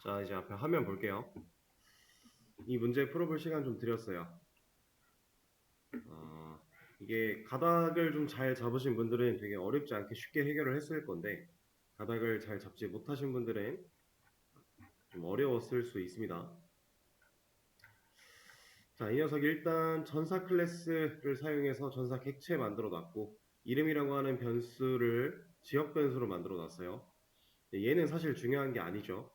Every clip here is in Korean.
자, 이제 앞에 화면 볼게요. 이 문제 풀어볼 시간 좀 드렸어요. 이게 가닥을 좀 잘 잡으신 분들은 되게 어렵지 않게 쉽게 해결을 했을 건데, 가닥을 잘 잡지 못하신 분들은 좀 어려웠을 수 있습니다. 자, 이 녀석이 일단 전사 클래스를 사용해서 전사 객체 만들어 놨고, 이름이라고 하는 변수를 지역 변수로 만들어 놨어요. 얘는 사실 중요한 게 아니죠.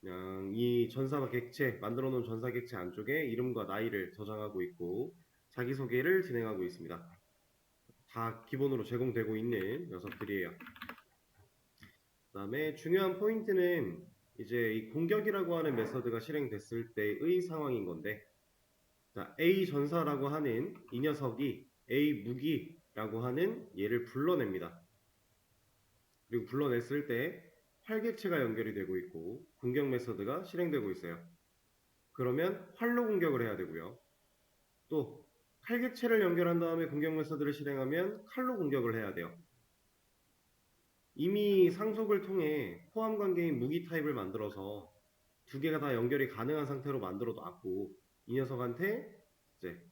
그냥 이 전사 객체, 만들어 놓은 전사 객체 안쪽에 이름과 나이를 저장하고 있고 자기소개를 진행하고 있습니다. 다 기본으로 제공되고 있는 녀석들이에요. 그 다음에 중요한 포인트는 이제 이 공격이라고 하는 메서드가 실행됐을 때의 상황인 건데, 자, A 전사라고 하는 이 녀석이 A 무기라고 하는 얘를 불러냅니다. 그리고 불러냈을 때 활객체가 연결이 되고 있고 공격 메서드가 실행되고 있어요. 그러면 활로 공격을 해야 되고요. 또 칼객체를 연결한 다음에 공격 메서드를 실행하면 칼로 공격을 해야 돼요. 이미 상속을 통해 포함 관계인 무기 타입을 만들어서 두 개가 다 연결이 가능한 상태로 만들어 놨고, 이 녀석한테 이제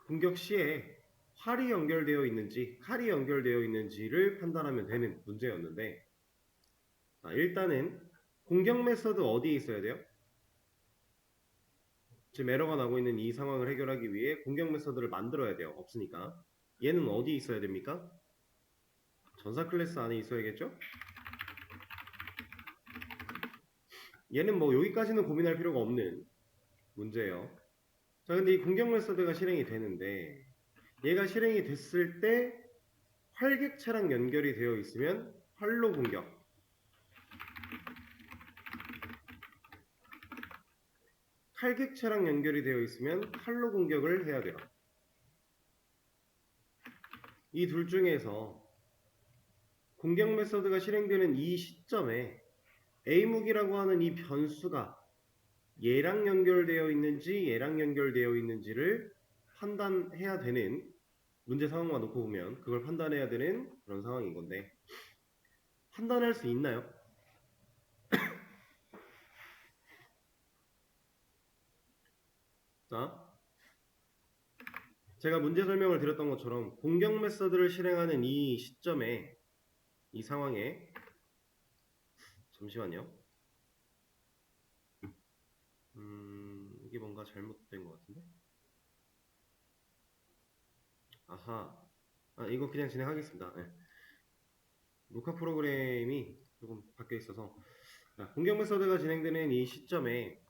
공격 시에 활이 연결되어 있는지 칼이 연결되어 있는지를 판단하면 되는 문제였는데, 일단은 공격 메서드 어디에 있어야 돼요? 지금 에러가 나고 있는 이 상황을 해결하기 위해 공격 메서드를 만들어야 돼요. 없으니까. 얘는 어디 있어야 됩니까? 전사 클래스 안에 있어야겠죠? 얘는 뭐 여기까지는 고민할 필요가 없는 문제예요. 자, 근데 이 공격 메서드가 실행이 되는데, 얘가 실행이 됐을 때 활객체랑 연결이 되어 있으면 활로 공격, 칼객체랑 연결이 되어 있으면 칼로 공격을 해야 돼요. 이 둘 중에서 공격 메서드가 실행되는 이 시점에 A 무기라고 하는 이 변수가 얘랑 연결되어 있는지 얘랑 연결되어 있는지를 판단해야 되는, 문제 상황만 놓고 보면 그걸 판단해야 되는 그런 상황인 건데, 판단할 수 있나요? 자, 제가 문제 설명을 드렸던 것처럼 공격 메서드를 실행하는 이 시점에, 이 상황에, 잠시만요. 이게 뭔가 잘못된 것 같은데? 아하. 이거 그냥 진행하겠습니다. 네. 녹화 프로그램이 조금 바뀌어 있어서. 자, 공격 메서드가 진행되는 이 시점에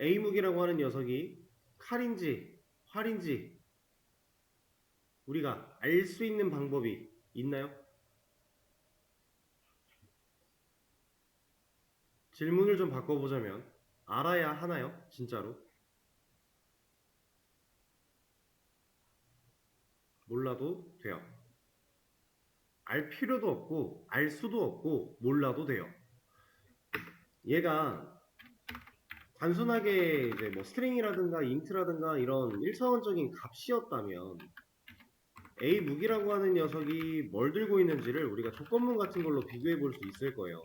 A 무기라고 하는 녀석이 칼인지 활인지 우리가 알 수 있는 방법이 있나요? 질문을 좀 바꿔보자면 알아야 하나요? 진짜로? 몰라도 돼요. 알 필요도 없고 알 수도 없고 몰라도 돼요. 얘가 단순하게 이제 뭐 스트링이라든가 인트라든가 이런 일차원적인 값이었다면 A 무기라고 하는 녀석이 뭘 들고 있는지를 우리가 조건문 같은 걸로 비교해 볼 수 있을 거예요.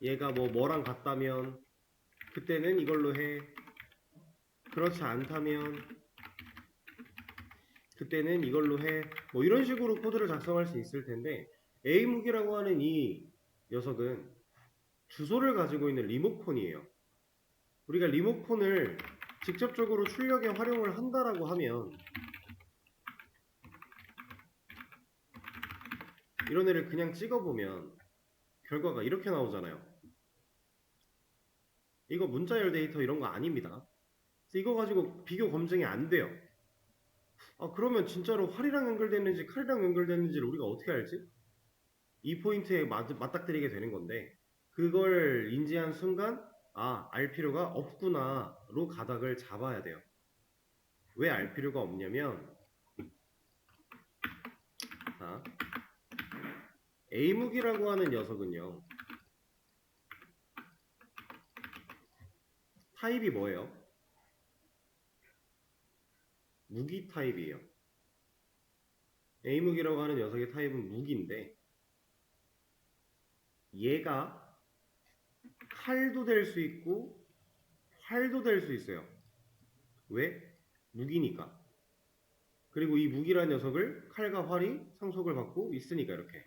얘가 뭐랑 같다면 그때는 이걸로 해. 그렇지 않다면 그때는 이걸로 해. 뭐 이런 식으로 코드를 작성할 수 있을 텐데, A 무기라고 하는 이 녀석은 주소를 가지고 있는 리모컨이에요. 우리가 리모컨을 직접적으로 출력에 활용을 한다라고 하면 이런 애를 그냥 찍어보면 결과가 이렇게 나오잖아요. 이거 문자열 데이터 이런 거 아닙니다. 이거 가지고 비교 검증이 안 돼요. 그러면 진짜로 활이랑 연결됐는지 칼이랑 연결됐는지를 우리가 어떻게 알지? 이 포인트에 맞닥뜨리게 되는 건데, 그걸 인지한 순간 알 필요가 없구나로 가닥을 잡아야 돼요. 왜 알 필요가 없냐면, 자, A무기라고 하는 녀석은요, 타입이 뭐예요? 무기 타입이에요. A무기라고 하는 녀석의 타입은 무기인데, 얘가 칼도 될 수 있고 활도 될 수 있어요. 왜? 무기니까. 그리고 이 무기라는 녀석을 칼과 활이 상속을 받고 있으니까 이렇게.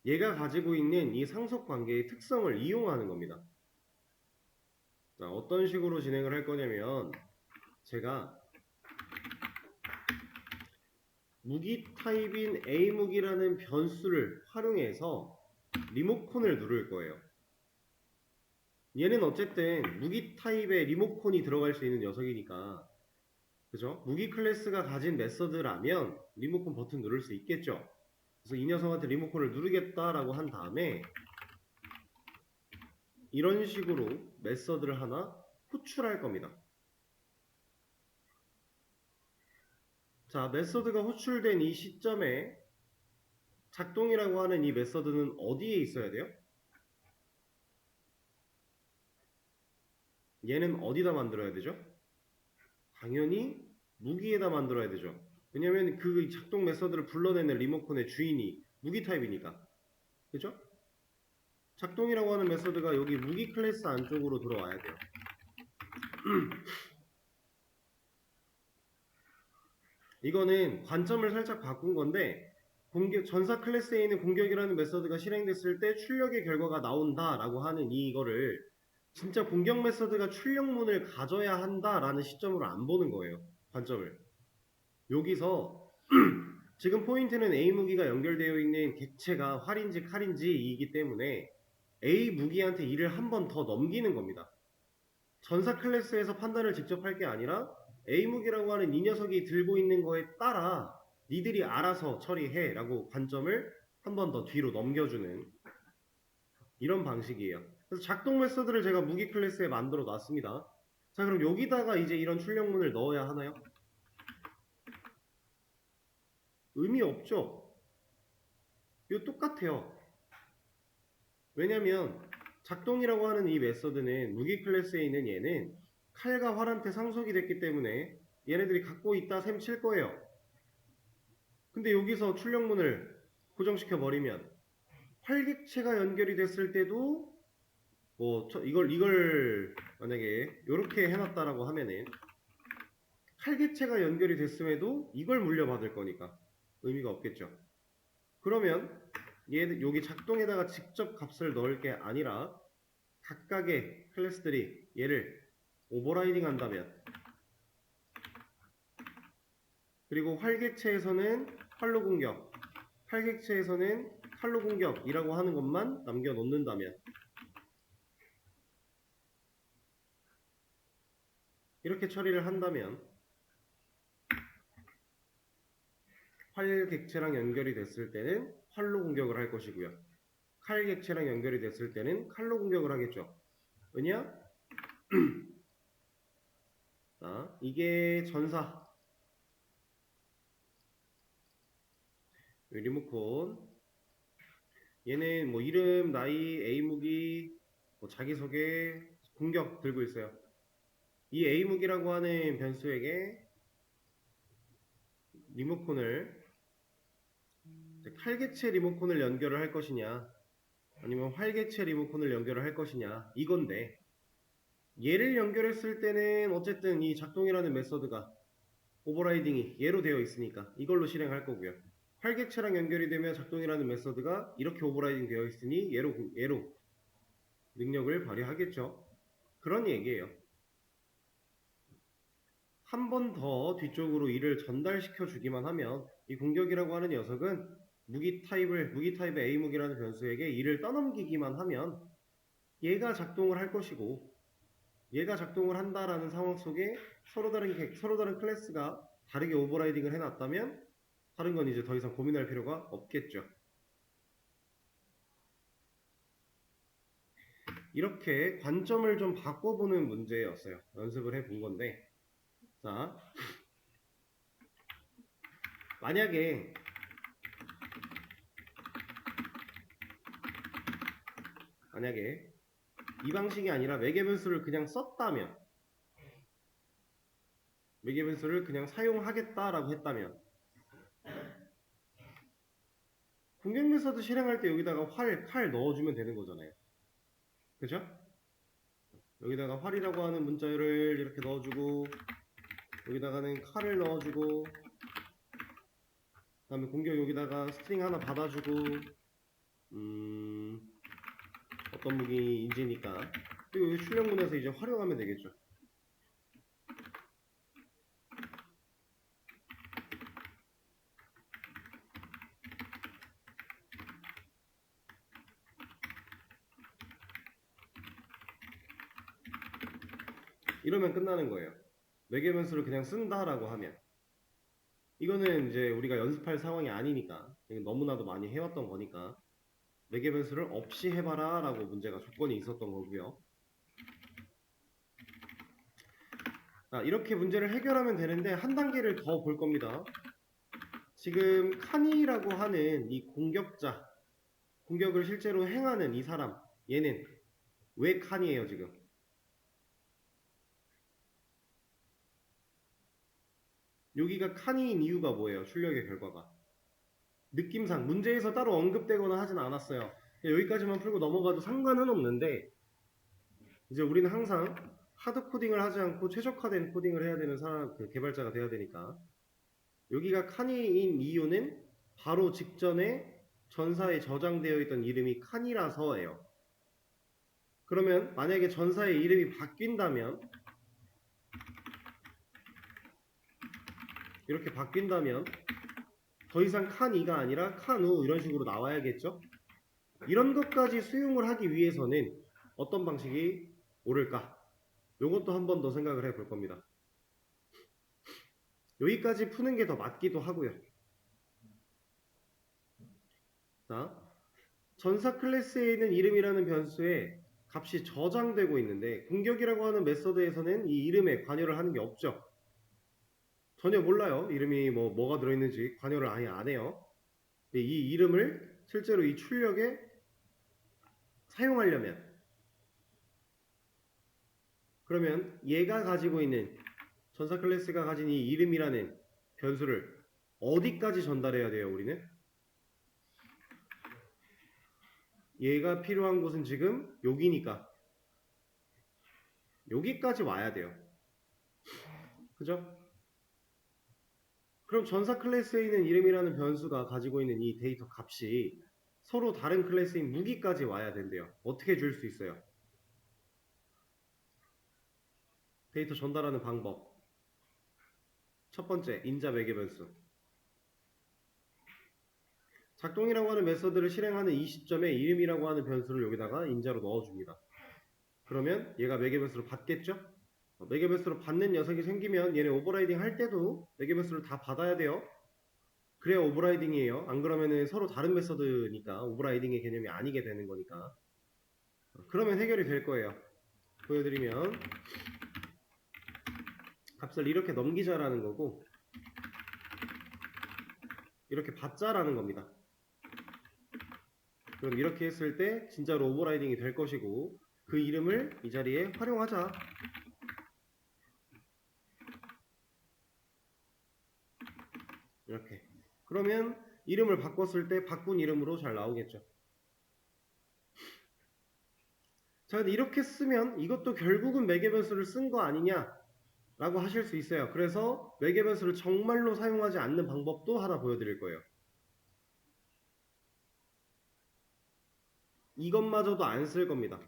얘가 가지고 있는 이 상속 관계의 특성을 이용하는 겁니다. 자, 어떤 식으로 진행을 할 거냐면 제가 무기 타입인 A 무기라는 변수를 활용해서 리모컨을 누를 거예요. 얘는 어쨌든 무기 타입의 리모컨이 들어갈 수 있는 녀석이니까, 그죠? 무기 클래스가 가진 메서드라면 리모컨 버튼 누를 수 있겠죠. 그래서 이 녀석한테 리모컨을 누르겠다라고 한 다음에 이런 식으로 메서드를 하나 호출할 겁니다. 자, 메서드가 호출된 이 시점에 작동이라고 하는 이 메서드는 어디에 있어야 돼요? 얘는 어디다 만들어야 되죠? 당연히 무기에다 만들어야 되죠. 왜냐면 그 작동 메서드를 불러내는 리모컨의 주인이 무기 타입이니까. 그죠? 작동이라고 하는 메서드가 여기 무기 클래스 안쪽으로 들어와야 돼요. 이거는 관점을 살짝 바꾼 건데 전사 클래스에 있는 공격이라는 메서드가 실행됐을 때 출력의 결과가 나온다라고 하는 이거를 진짜 공격 메서드가 출력문을 가져야 한다라는 시점으로 안 보는 거예요. 관점을. 여기서 지금 포인트는 A 무기가 연결되어 있는 객체가 활인지 칼인지이기 때문에 A 무기한테 일을 한 번 더 넘기는 겁니다. 전사 클래스에서 판단을 직접 할 게 아니라 A 무기라고 하는 이 녀석이 들고 있는 거에 따라 니들이 알아서 처리해 라고 관점을 한 번 더 뒤로 넘겨주는 이런 방식이에요. 그래서 작동 메서드를 제가 무기 클래스에 만들어 놨습니다. 자, 그럼 여기다가 이제 이런 출력문을 넣어야 하나요? 의미 없죠? 이거 똑같아요. 왜냐면 작동이라고 하는 이 메서드는 무기 클래스에 있는 얘는 칼과 활한테 상속이 됐기 때문에 얘네들이 갖고 있다 셈 칠 거예요. 근데 여기서 출력문을 고정시켜 버리면 활객체가 연결이 됐을 때도 뭐 이걸 만약에 이렇게 해놨다라고 하면은 칼객체가 연결이 됐음에도 이걸 물려받을 거니까 의미가 없겠죠. 그러면 여기 작동에다가 직접 값을 넣을 게 아니라 각각의 클래스들이 얘를 오버라이딩 한다면, 그리고 활객체에서는 활로 공격, 활객체에서는 칼로 공격이라고 하는 것만 남겨놓는다면, 이렇게 처리를 한다면 활객체랑 연결이 됐을 때는 활로 공격을 할 것이고요. 칼객체랑 연결이 됐을 때는 칼로 공격을 하겠죠. 왜냐? 자, 이게 전사 리모컨, 얘는 뭐 이름, 나이, A 무기, 뭐 자기소개, 공격 들고 있어요. 이 A 무기라고 하는 변수에게 리모컨을 칼개체 리모컨을 연결을 할 것이냐 아니면 활개체 리모컨을 연결을 할 것이냐 이건데, 얘를 연결했을 때는 어쨌든 이 작동이라는 메서드가 오버라이딩이 얘로 되어 있으니까 이걸로 실행할 거고요. 활개체랑 연결이 되면 작동이라는 메서드가 이렇게 오버라이딩 되어 있으니 얘로 능력을 발휘하겠죠. 그런 얘기예요. 한 번 더 뒤쪽으로 이를 전달시켜 주기만 하면 이 공격이라고 하는 녀석은 무기 타입의 A 무기라는 변수에게 이를 떠넘기기만 하면 얘가 작동을 할 것이고, 얘가 작동을 한다라는 상황 속에 서로 다른 클래스가 다르게 오버라이딩을 해놨다면 다른 건 이제 더 이상 고민할 필요가 없겠죠. 이렇게 관점을 좀 바꿔보는 문제였어요. 연습을 해본 건데, 자, 만약에 이 방식이 아니라 매개변수를 그냥 썼다면, 매개변수를 그냥 사용하겠다라고 했다면, 공격 메서드 실행할 때 여기다가 칼 넣어주면 되는 거잖아요. 그죠? 여기다가 활이라고 하는 문자를 이렇게 넣어주고, 여기다가는 칼을 넣어주고, 그 다음에 공격 여기다가 스트링 하나 받아주고, 어떤 무기인지니까. 그리고 여기 출력문에서 이제 활용하면 되겠죠. 이러면 끝나는 거예요. 매개 변수를 그냥 쓴다라고 하면. 이거는 이제 우리가 연습할 상황이 아니니까, 너무나도 많이 해왔던 거니까, 매개 변수를 없이 해봐라 라고 문제가 조건이 있었던 거고요. 자, 이렇게 문제를 해결하면 되는데 한 단계를 더 볼 겁니다. 지금 칸이라고 하는 이 공격자, 공격을 실제로 행하는 이 사람, 얘는 왜 칸이에요 지금? 여기가 칸이인 이유가 뭐예요? 출력의 결과가. 느낌상 문제에서 따로 언급되거나 하진 않았어요. 여기까지만 풀고 넘어가도 상관은 없는데, 이제 우리는 항상 하드 코딩을 하지 않고 최적화된 코딩을 해야 되는 사람, 그 개발자가 돼야 되니까, 여기가 칸이인 이유는 바로 직전에 전사에 저장되어 있던 이름이 칸이라서예요. 그러면 만약에 전사의 이름이 바뀐다면, 이렇게 바뀐다면 더 이상 칸2가 아니라 칸우 이런 식으로 나와야겠죠? 이런 것까지 수용을 하기 위해서는 어떤 방식이 옳을까? 요것도 한 번 더 생각을 해볼 겁니다. 여기까지 푸는 게 더 맞기도 하고요. 자, 전사 클래스에 있는 이름이라는 변수에 값이 저장되고 있는데, 공격이라고 하는 메서드에서는 이 이름에 관여를 하는 게 없죠. 전혀 몰라요. 이름이 뭐가 들어있는지 관여를 아예 안 해요. 근데 이 이름을 실제로 이 출력에 사용하려면, 그러면 얘가 가지고 있는, 전사 클래스가 가진 이 이름이라는 변수를 어디까지 전달해야 돼요, 우리는? 얘가 필요한 곳은 지금 여기니까 여기까지 와야 돼요. 그죠? 그럼 전사 클래스에 있는 이름이라는 변수가 가지고 있는 이 데이터 값이 서로 다른 클래스인 무기까지 와야 된대요. 어떻게 줄 수 있어요? 데이터 전달하는 방법. 첫 번째, 인자 매개 변수. 작동이라고 하는 메서드를 실행하는 이 시점에 이름이라고 하는 변수를 여기다가 인자로 넣어줍니다. 그러면 얘가 매개 변수를 받겠죠? 매개 변수로 받는 녀석이 생기면 얘네 오버라이딩 할 때도 매개 변수를 다 받아야 돼요. 그래야 오버라이딩이에요. 안 그러면은 서로 다른 메서드니까 오버라이딩의 개념이 아니게 되는 거니까. 그러면 해결이 될 거예요. 보여드리면 값을 이렇게 넘기자라는 거고, 이렇게 받자라는 겁니다. 그럼 이렇게 했을 때 진짜로 오버라이딩이 될 것이고, 그 이름을 이 자리에 활용하자. 이렇게. 그러면 이름을 바꿨을 때 바꾼 이름으로 잘 나오겠죠. 자, 근데 이렇게 쓰면 이것도 결국은 매개 변수를 쓴 거 아니냐 라고 하실 수 있어요. 그래서 매개 변수를 정말로 사용하지 않는 방법도 하나 보여드릴 거예요. 이것마저도 안 쓸 겁니다.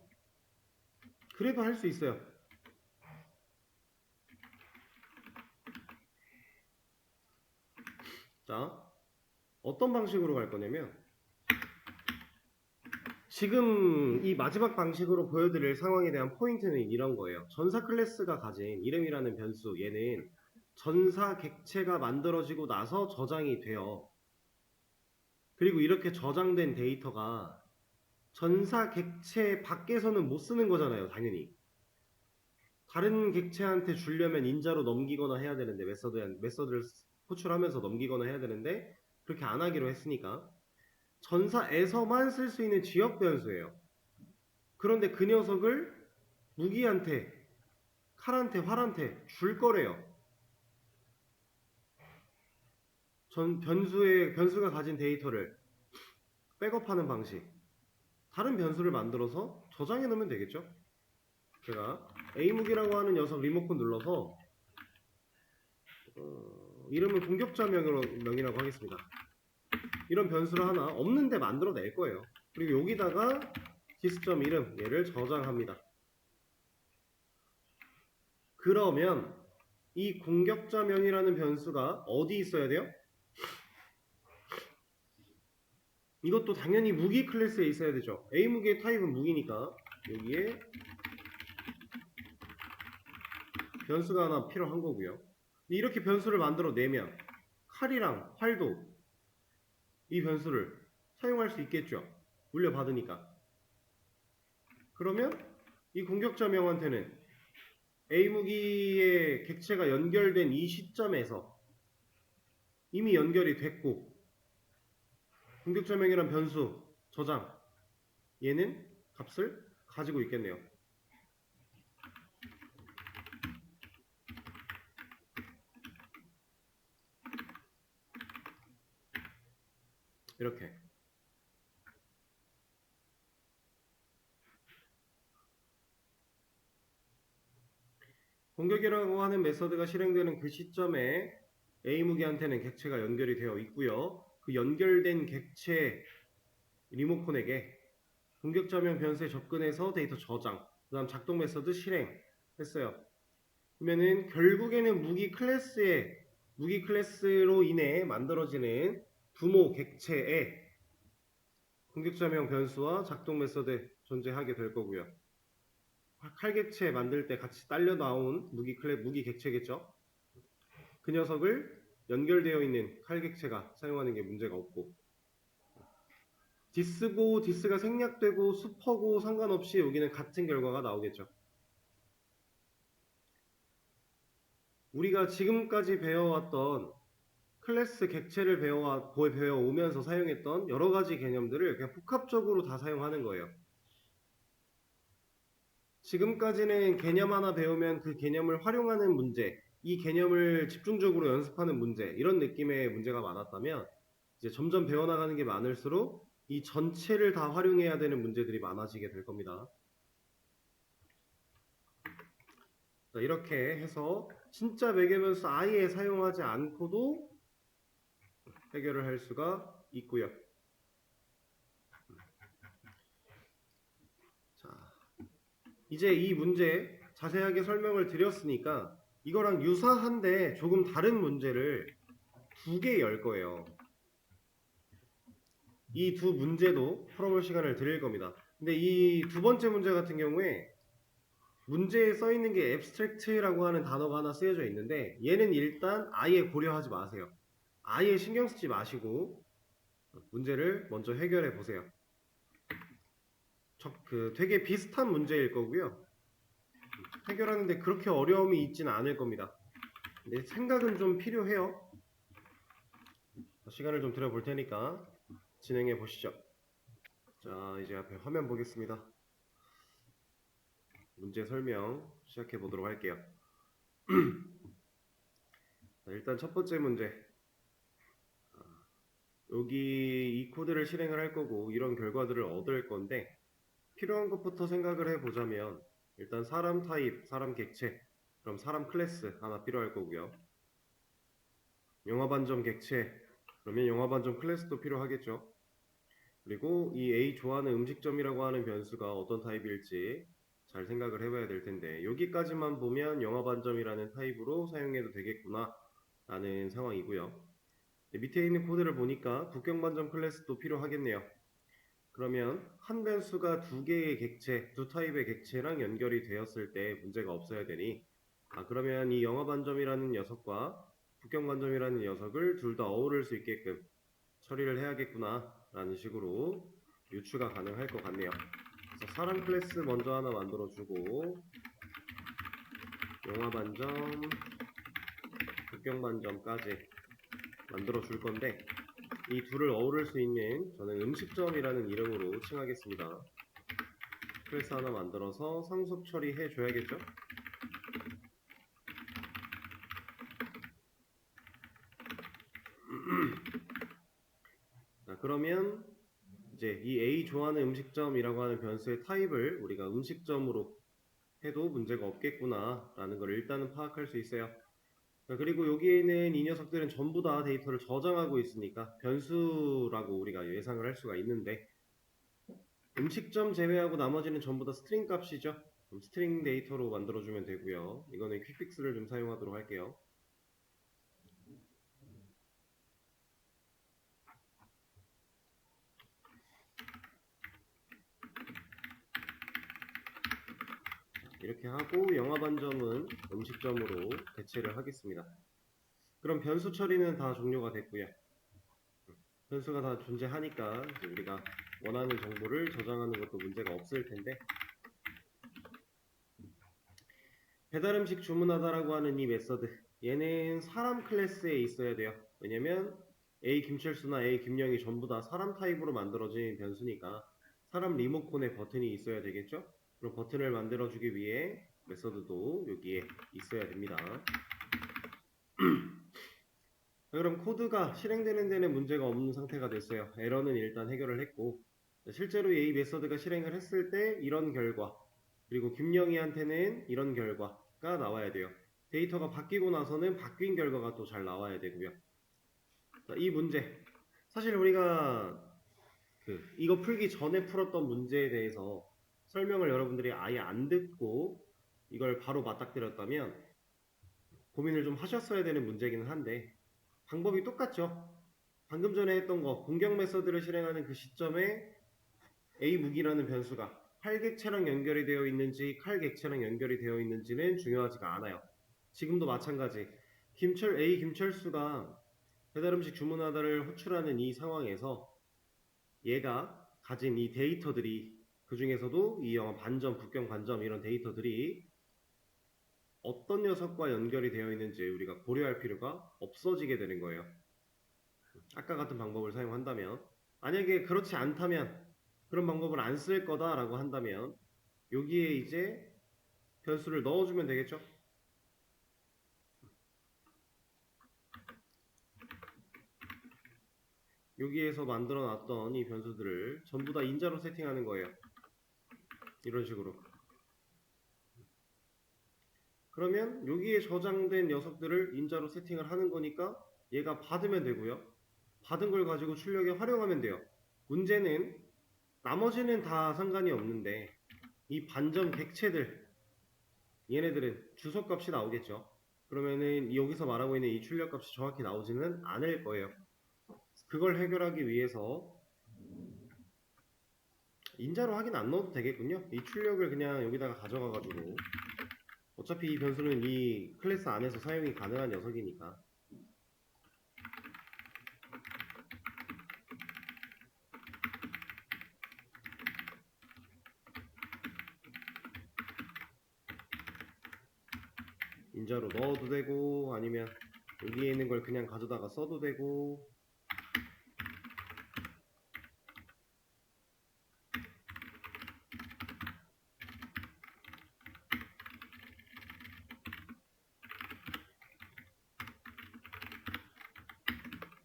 그래도 할 수 있어요. 자, 어떤 방식으로 갈 거냐면, 지금 이 마지막 방식으로 보여드릴 상황에 대한 포인트는 이런 거예요. 전사 클래스가 가진 이름이라는 변수, 얘는 전사 객체가 만들어지고 나서 저장이 돼요. 그리고 이렇게 저장된 데이터가 전사 객체 밖에서는 못 쓰는 거잖아요, 당연히. 다른 객체한테 주려면 인자로 넘기거나 해야 되는데, 메서드를 호출하면서 넘기거나 해야 되는데, 그렇게 안 하기로 했으니까 전사에서만 쓸 수 있는 지역 변수예요. 그런데 그 녀석을 무기한테, 칼한테, 활한테 줄 거래요. 변수가 가진 데이터를 백업하는 방식. 다른 변수를 만들어서 저장해 놓으면 되겠죠. 제가 A무기라고 하는 녀석 리모컨 눌러서 이름은 공격자명이라고 하겠습니다. 이런 변수를 하나 없는데 만들어 낼 거예요. 그리고 여기다가 dis.이름 얘를 저장합니다. 그러면 이 공격자명이라는 변수가 어디 있어야 돼요? 이것도 당연히 무기 클래스에 있어야 되죠. A무기의 타입은 무기니까 여기에 변수가 하나 필요한 거고요. 이렇게 변수를 만들어 내면 칼이랑 활도 이 변수를 사용할 수 있겠죠. 물려받으니까. 그러면 이 공격자명한테는 A무기의 객체가 연결된 이 시점에서 이미 연결이 됐고 공격자명이란 변수 저장 얘는 값을 가지고 있겠네요. 이렇게 공격이라고 하는 메서드가 실행되는 그 시점에 A무기한테는 객체가 연결이 되어 있고요. 그 연결된 객체 리모컨에게 공격자명 변수에 접근해서 데이터 저장, 그 다음 작동 메서드 실행했어요. 그러면은 결국에는 무기 클래스로 인해 만들어지는 부모 객체에 공격자명 변수와 작동 메서드 존재하게 될 거고요. 칼 객체 만들 때 같이 딸려 나온 무기 객체겠죠. 그 녀석을 연결되어 있는 칼 객체가 사용하는 게 문제가 없고 디스가 생략되고 슈퍼고 상관없이 여기는 같은 결과가 나오겠죠. 우리가 지금까지 배워왔던 클래스 객체를 배워오면서 사용했던 여러가지 개념들을 그냥 복합적으로 다 사용하는 거예요. 지금까지는 개념 하나 배우면 그 개념을 활용하는 문제, 이 개념을 집중적으로 연습하는 문제, 이런 느낌의 문제가 많았다면 이제 점점 배워나가는 게 많을수록 이 전체를 다 활용해야 되는 문제들이 많아지게 될 겁니다. 자, 이렇게 해서 진짜 매개변수 아예 사용하지 않고도 해결을 할 수가 있고요. 자, 이제 이 문제 자세하게 설명을 드렸으니까 이거랑 유사한데 조금 다른 문제를 두 개 열 거예요. 이 두 문제도 풀어볼 시간을 드릴 겁니다. 근데 이 두 번째 문제 같은 경우에 문제에 써 있는 게 abstract라고 하는 단어가 하나 쓰여져 있는데 얘는 일단 아예 고려하지 마세요. 아예 신경 쓰지 마시고 문제를 먼저 해결해 보세요. 되게 비슷한 문제일 거고요. 해결하는데 그렇게 어려움이 있지는 않을 겁니다. 근데 생각은 좀 필요해요. 시간을 좀 들여볼 테니까 진행해 보시죠. 자, 이제 앞에 화면 보겠습니다. 문제 설명 시작해 보도록 할게요. 자, 일단 첫 번째 문제. 여기 이 코드를 실행을 할 거고 이런 결과들을 얻을 건데 필요한 것부터 생각을 해보자면 일단 사람 타입, 사람 객체, 그럼 사람 클래스 하나 필요할 거고요. 영화 반점 객체, 그러면 영화 반점 클래스도 필요하겠죠. 그리고 이 A 좋아하는 음식점이라고 하는 변수가 어떤 타입일지 잘 생각을 해봐야 될 텐데 여기까지만 보면 영화 반점이라는 타입으로 사용해도 되겠구나 라는 상황이고요. 밑에 있는 코드를 보니까 국경 반점 클래스도 필요하겠네요. 그러면 한 변수가 두 개의 객체, 두 타입의 객체랑 연결이 되었을 때 문제가 없어야 되니 그러면 이 영화 반점이라는 녀석과 국경 반점이라는 녀석을 둘 다 어우를 수 있게끔 처리를 해야겠구나 라는 식으로 유추가 가능할 것 같네요. 그래서 사람 클래스 먼저 하나 만들어주고 영화 반점, 국경 반점까지 만들어 줄 건데 이 둘을 어우를 수 있는 저는 음식점이라는 이름으로 칭하겠습니다. 클래스 하나 만들어서 상속 처리해 줘야겠죠? 자, 그러면 이제 이 A 좋아하는 음식점이라고 하는 변수의 타입을 우리가 음식점으로 해도 문제가 없겠구나 라는 걸 일단은 파악할 수 있어요. 그리고 여기에 있는 이 녀석들은 전부 다 데이터를 저장하고 있으니까 변수라고 우리가 예상을 할 수가 있는데, 음식점 제외하고 나머지는 전부 다 스트링 값이죠. 그럼 스트링 데이터로 만들어주면 되고요. 이거는 퀵픽스를 좀 사용하도록 할게요. 이렇게 하고 영화 반점은 음식점으로 대체를 하겠습니다. 그럼 변수 처리는 다 종료가 됐고요. 변수가 다 존재하니까 이제 우리가 원하는 정보를 저장하는 것도 문제가 없을 텐데, 배달음식 주문하다라고 하는 이 메서드, 얘는 사람 클래스에 있어야 돼요. 왜냐면 A 김철수나 A 김영이 전부 다 사람 타입으로 만들어진 변수니까 사람 리모컨에 버튼이 있어야 되겠죠? 그럼 버튼을 만들어주기 위해 메서드도 여기에 있어야 됩니다. 그럼 코드가 실행되는 데는 문제가 없는 상태가 됐어요. 에러는 일단 해결을 했고, 실제로 이 메서드가 실행을 했을 때 이런 결과, 그리고 김영희한테는 이런 결과가 나와야 돼요. 데이터가 바뀌고 나서는 바뀐 결과가 또 잘 나와야 되고요. 자, 이 문제, 사실 우리가 이거 풀기 전에 풀었던 문제에 대해서 설명을 여러분들이 아예 안 듣고 이걸 바로 맞닥뜨렸다면 고민을 좀 하셨어야 되는 문제이기는 한데, 방법이 똑같죠. 방금 전에 했던 거, 공격 메서드를 실행하는 그 시점에 A 무기라는 변수가 활객체랑 연결이 되어 있는지 칼객체랑 연결이 되어 있는지는 중요하지가 않아요. 지금도 마찬가지. A 김철수가 배달음식 주문하다를 호출하는 이 상황에서 얘가 가진 이 데이터들이, 그 중에서도 이 영화 반점, 북경 반점 이런 데이터들이 어떤 녀석과 연결이 되어 있는지 우리가 고려할 필요가 없어지게 되는 거예요. 아까 같은 방법을 사용한다면, 만약에 그렇지 않다면, 그런 방법을 안 쓸 거다라고 한다면 여기에 이제 변수를 넣어주면 되겠죠. 여기에서 만들어 놨던 이 변수들을 전부 다 인자로 세팅하는 거예요. 이런 식으로. 그러면 여기에 저장된 녀석들을 인자로 세팅을 하는 거니까 얘가 받으면 되고요. 받은 걸 가지고 출력에 활용하면 돼요. 문제는 나머지는 다 상관이 없는데 이 반점 객체들, 얘네들은 주소값이 나오겠죠. 그러면은 여기서 말하고 있는 이 출력값이 정확히 나오지는 않을 거예요. 그걸 해결하기 위해서 인자로 하긴 안 넣어도 되겠군요. 이 출력을 그냥 여기다가 가져가가지고, 어차피 이 변수는 이 클래스 안에서 사용이 가능한 녀석이니까 인자로 넣어도 되고, 아니면 여기에 있는 걸 그냥 가져다가 써도 되고,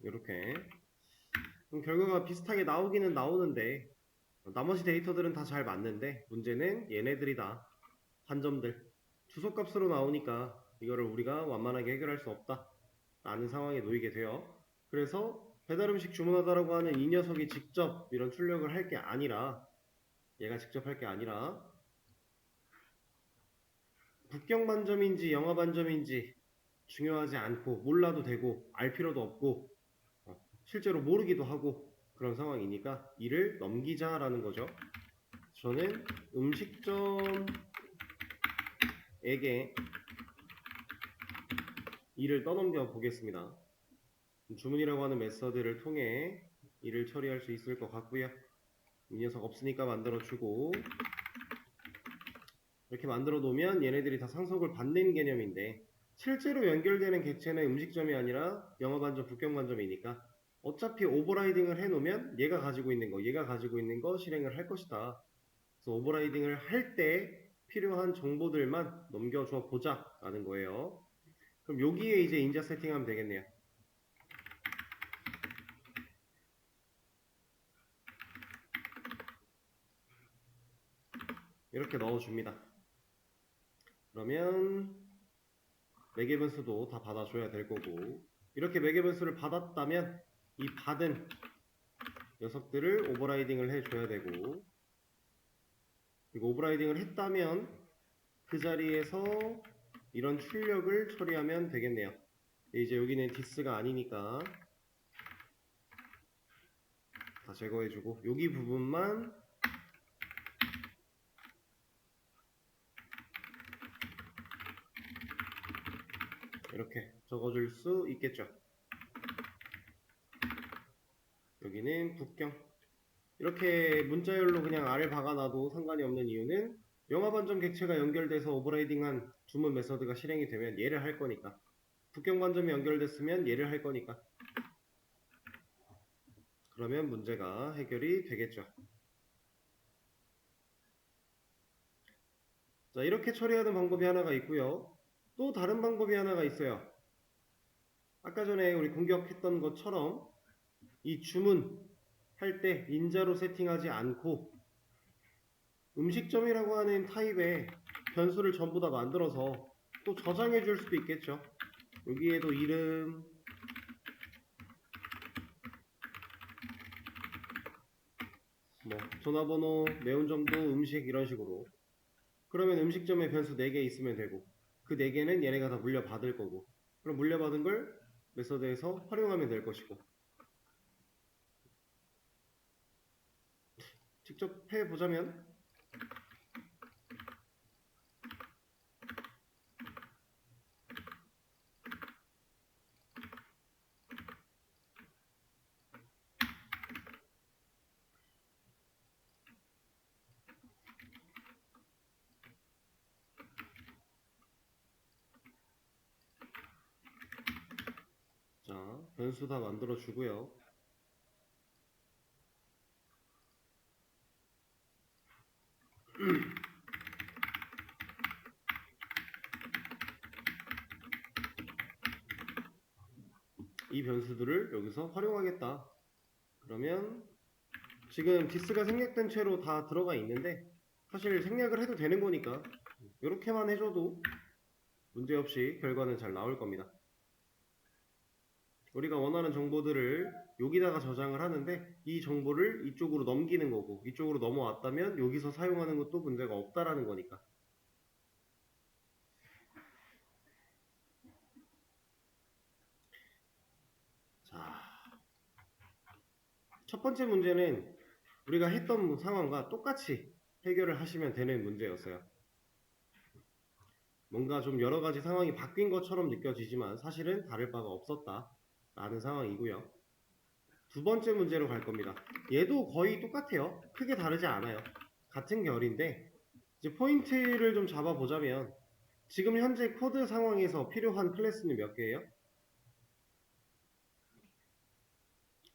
이렇게. 그럼 결과가 비슷하게 나오기는 나오는데, 나머지 데이터들은 다 잘 맞는데 문제는 얘네들이다. 반점들. 주소값으로 나오니까 이거를 우리가 완만하게 해결할 수 없다 라는 상황에 놓이게 돼요. 그래서 배달음식 주문하다라고 하는 이 녀석이 직접 이런 출력을 할 게 아니라, 얘가 직접 할 게 아니라 북경 반점인지 영화 반점인지 중요하지 않고, 몰라도 되고 알 필요도 없고 실제로 모르기도 하고 그런 상황이니까 이를 넘기자라는 거죠. 저는 음식점에게 이를 떠넘겨 보겠습니다. 주문이라고 하는 메서드를 통해 이를 처리할 수 있을 것 같고요. 이 녀석 없으니까 만들어주고, 이렇게 만들어 놓으면 얘네들이 다 상속을 받는 개념인데, 실제로 연결되는 객체는 음식점이 아니라 영화 반점, 북경 반점이니까 어차피 오버라이딩을 해놓으면 얘가 가지고 있는 거, 얘가 가지고 있는 거 실행을 할 것이다. 그래서 오버라이딩을 할 때 필요한 정보들만 넘겨줘 보자 라는 거예요. 그럼 여기에 이제 인자 세팅하면 되겠네요. 이렇게 넣어줍니다. 그러면 매개 변수도 다 받아줘야 될 거고, 이렇게 매개 변수를 받았다면 이 받은 녀석들을 오버라이딩을 해줘야 되고, 그리고 오버라이딩을 했다면 그 자리에서 이런 출력을 처리하면 되겠네요. 이제 여기는 디스가 아니니까 다 제거해주고, 여기 부분만 이렇게 적어줄 수 있겠죠. 여기는 국경. 이렇게 문자열로 그냥 R을 박아놔도 상관이 없는 이유는 영화반점 객체가 연결돼서 오버라이딩한 주문 메서드가 실행이 되면 얘를 할 거니까, 국경반점이 연결됐으면 얘를 할 거니까, 그러면 문제가 해결이 되겠죠. 자, 이렇게 처리하는 방법이 하나가 있고요. 또 다른 방법이 하나가 있어요. 아까 전에 우리 공격했던 것처럼 이 주문 할 때 인자로 세팅하지 않고 음식점이라고 하는 타입의 변수를 전부 다 만들어서 또 저장해 줄 수도 있겠죠. 여기에도 이름, 뭐 전화번호, 매운 정도, 음식 이런 식으로. 그러면 음식점에 변수 4개 있으면 되고, 그 4개는 얘네가 다 물려받을 거고, 그럼 물려받은 걸 메서드에서 활용하면 될 것이고. 직접 해보자면, 자, 변수 다 만들어 주고요. 이 변수들을 여기서 활용하겠다. 그러면 지금 디스가 생략된 채로 다 들어가 있는데 사실 생략을 해도 되는 거니까 이렇게만 해줘도 문제없이 결과는 잘 나올 겁니다. 우리가 원하는 정보들을 여기다가 저장을 하는데 이 정보를 이쪽으로 넘기는 거고, 이쪽으로 넘어왔다면 여기서 사용하는 것도 문제가 없다라는 거니까. 자, 첫 번째 문제는 우리가 했던 상황과 똑같이 해결을 하시면 되는 문제였어요. 뭔가 좀 여러 가지 상황이 바뀐 것처럼 느껴지지만 사실은 다를 바가 없었다 라는 상황이고요. 두 번째 문제로 갈 겁니다. 얘도 거의 똑같아요. 크게 다르지 않아요. 같은 결인데 이제 포인트를 좀 잡아보자면 지금 현재 코드 상황에서 필요한 클래스는 몇 개예요?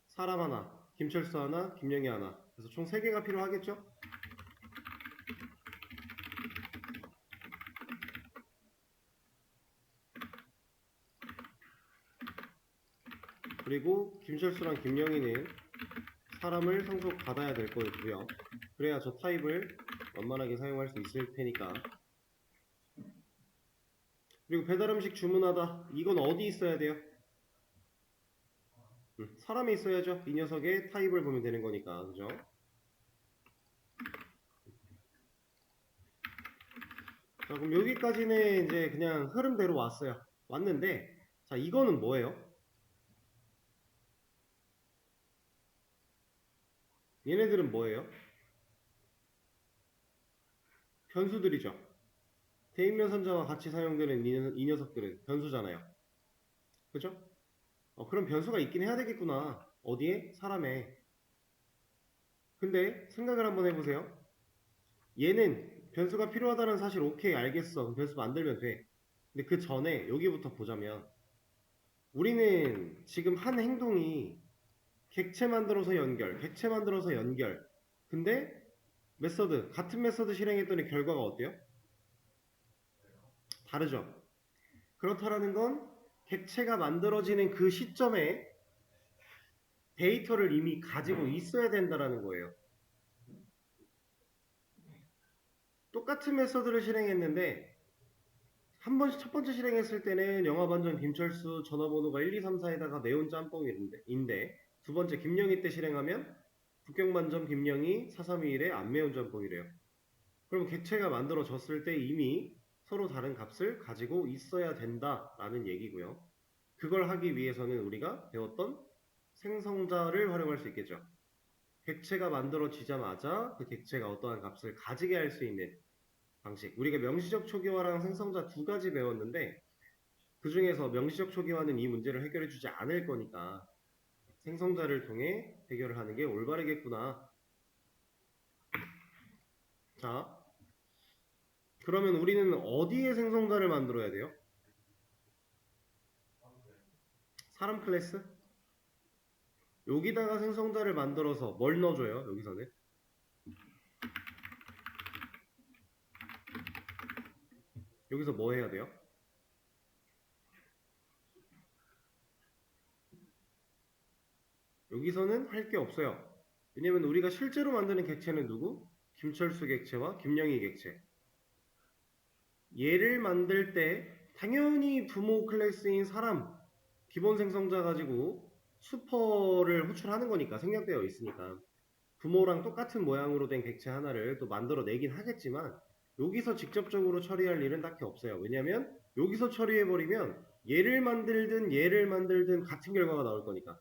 사람 하나, 김철수 하나, 김영희 하나. 그래서 총 3개가 필요하겠죠? 그리고 김철수랑 김영희는 사람을 상속받아야 될 거고요. 그래야 저 타입을 원만하게 사용할 수 있을 테니까. 그리고 배달음식 주문하다. 이건 어디 있어야 돼요? 사람이 있어야죠. 이 녀석의 타입을 보면 되는 거니까. 그죠? 자, 그럼 여기까지는 이제 그냥 흐름대로 왔어요. 왔는데, 자, 이거는 뭐예요? 얘네들은 뭐예요? 변수들이죠. 대인면선자와 같이 사용되는 이 녀석들은 변수잖아요. 그죠? 그럼 변수가 있긴 해야 되겠구나. 어디에? 사람에. 근데 생각을 한번 해보세요. 얘는 변수가 필요하다는 사실 오케이 알겠어. 변수 만들면 돼. 근데 그 전에 여기부터 보자면 우리는 지금 한 행동이 객체 만들어서 연결, 객체 만들어서 연결. 근데 메서드, 같은 메서드 실행했더니 결과가 어때요? 다르죠? 그렇다라는 건 객체가 만들어지는 그 시점에 데이터를 이미 가지고 있어야 된다라는 거예요. 똑같은 메서드를 실행했는데 첫 번째 실행했을 때는 영화반전 김철수 전화번호가 1, 2, 3, 4에다가 매운 짬뽕인데 두 번째 김영희 때 실행하면 북경반점 김영희 4321에 안 매운 짬뽕이래요. 그럼 객체가 만들어졌을 때 이미 서로 다른 값을 가지고 있어야 된다라는 얘기고요. 그걸 하기 위해서는 우리가 배웠던 생성자를 활용할 수 있겠죠. 객체가 만들어지자마자 그 객체가 어떠한 값을 가지게 할 수 있는 방식. 우리가 명시적 초기화랑 생성자 두 가지 배웠는데 그 중에서 명시적 초기화는 이 문제를 해결해 주지 않을 거니까 생성자를 통해 해결을 하는 게 올바르겠구나. 자, 그러면 우리는 어디에 생성자를 만들어야 돼요? 사람 클래스? 여기다가 생성자를 만들어서 뭘 넣어줘요? 여기서는 여기서 뭐 해야 돼요? 여기서는 할 게 없어요. 왜냐면 우리가 실제로 만드는 객체는 누구? 김철수 객체와 김영희 객체. 얘를 만들 때 당연히 부모 클래스인 사람 기본 생성자 가지고 슈퍼를 호출하는 거니까 생략되어 있으니까 부모랑 똑같은 모양으로 된 객체 하나를 또 만들어 내긴 하겠지만 여기서 직접적으로 처리할 일은 딱히 없어요. 왜냐면 여기서 처리해버리면 얘를 만들든 같은 결과가 나올 거니까.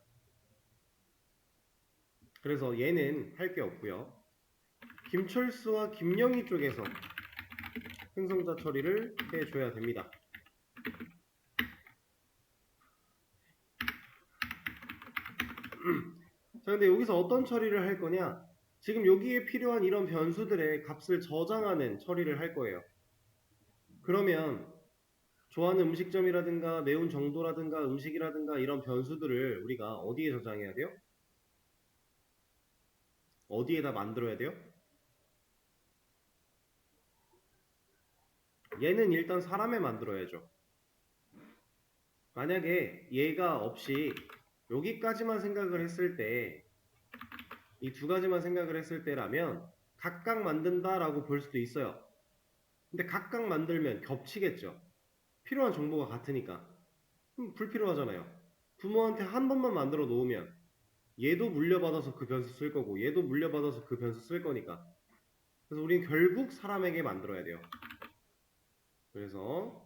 그래서 얘는 할 게 없고요. 김철수와 김영희 쪽에서 생성자 처리를 해줘야 됩니다. 자, 근데 여기서 어떤 처리를 할 거냐? 지금 여기에 필요한 이런 변수들의 값을 저장하는 처리를 할 거예요. 그러면 좋아하는 음식점이라든가 매운 정도라든가 음식이라든가 이런 변수들을 우리가 어디에 저장해야 돼요? 어디에다 만들어야 돼요? 얘는 일단 사람에 만들어야죠. 만약에 얘가 없이 여기까지만 생각을 했을 때 이 두 가지만 생각을 했을 때라면 각각 만든다라고 볼 수도 있어요. 근데 각각 만들면 겹치겠죠. 필요한 정보가 같으니까. 불필요하잖아요. 부모한테 한 번만 만들어 놓으면 얘도 물려받아서 그 변수 쓸 거고 얘도 물려받아서 그 변수 쓸 거니까. 그래서 우린 결국 사람에게 만들어야 돼요. 그래서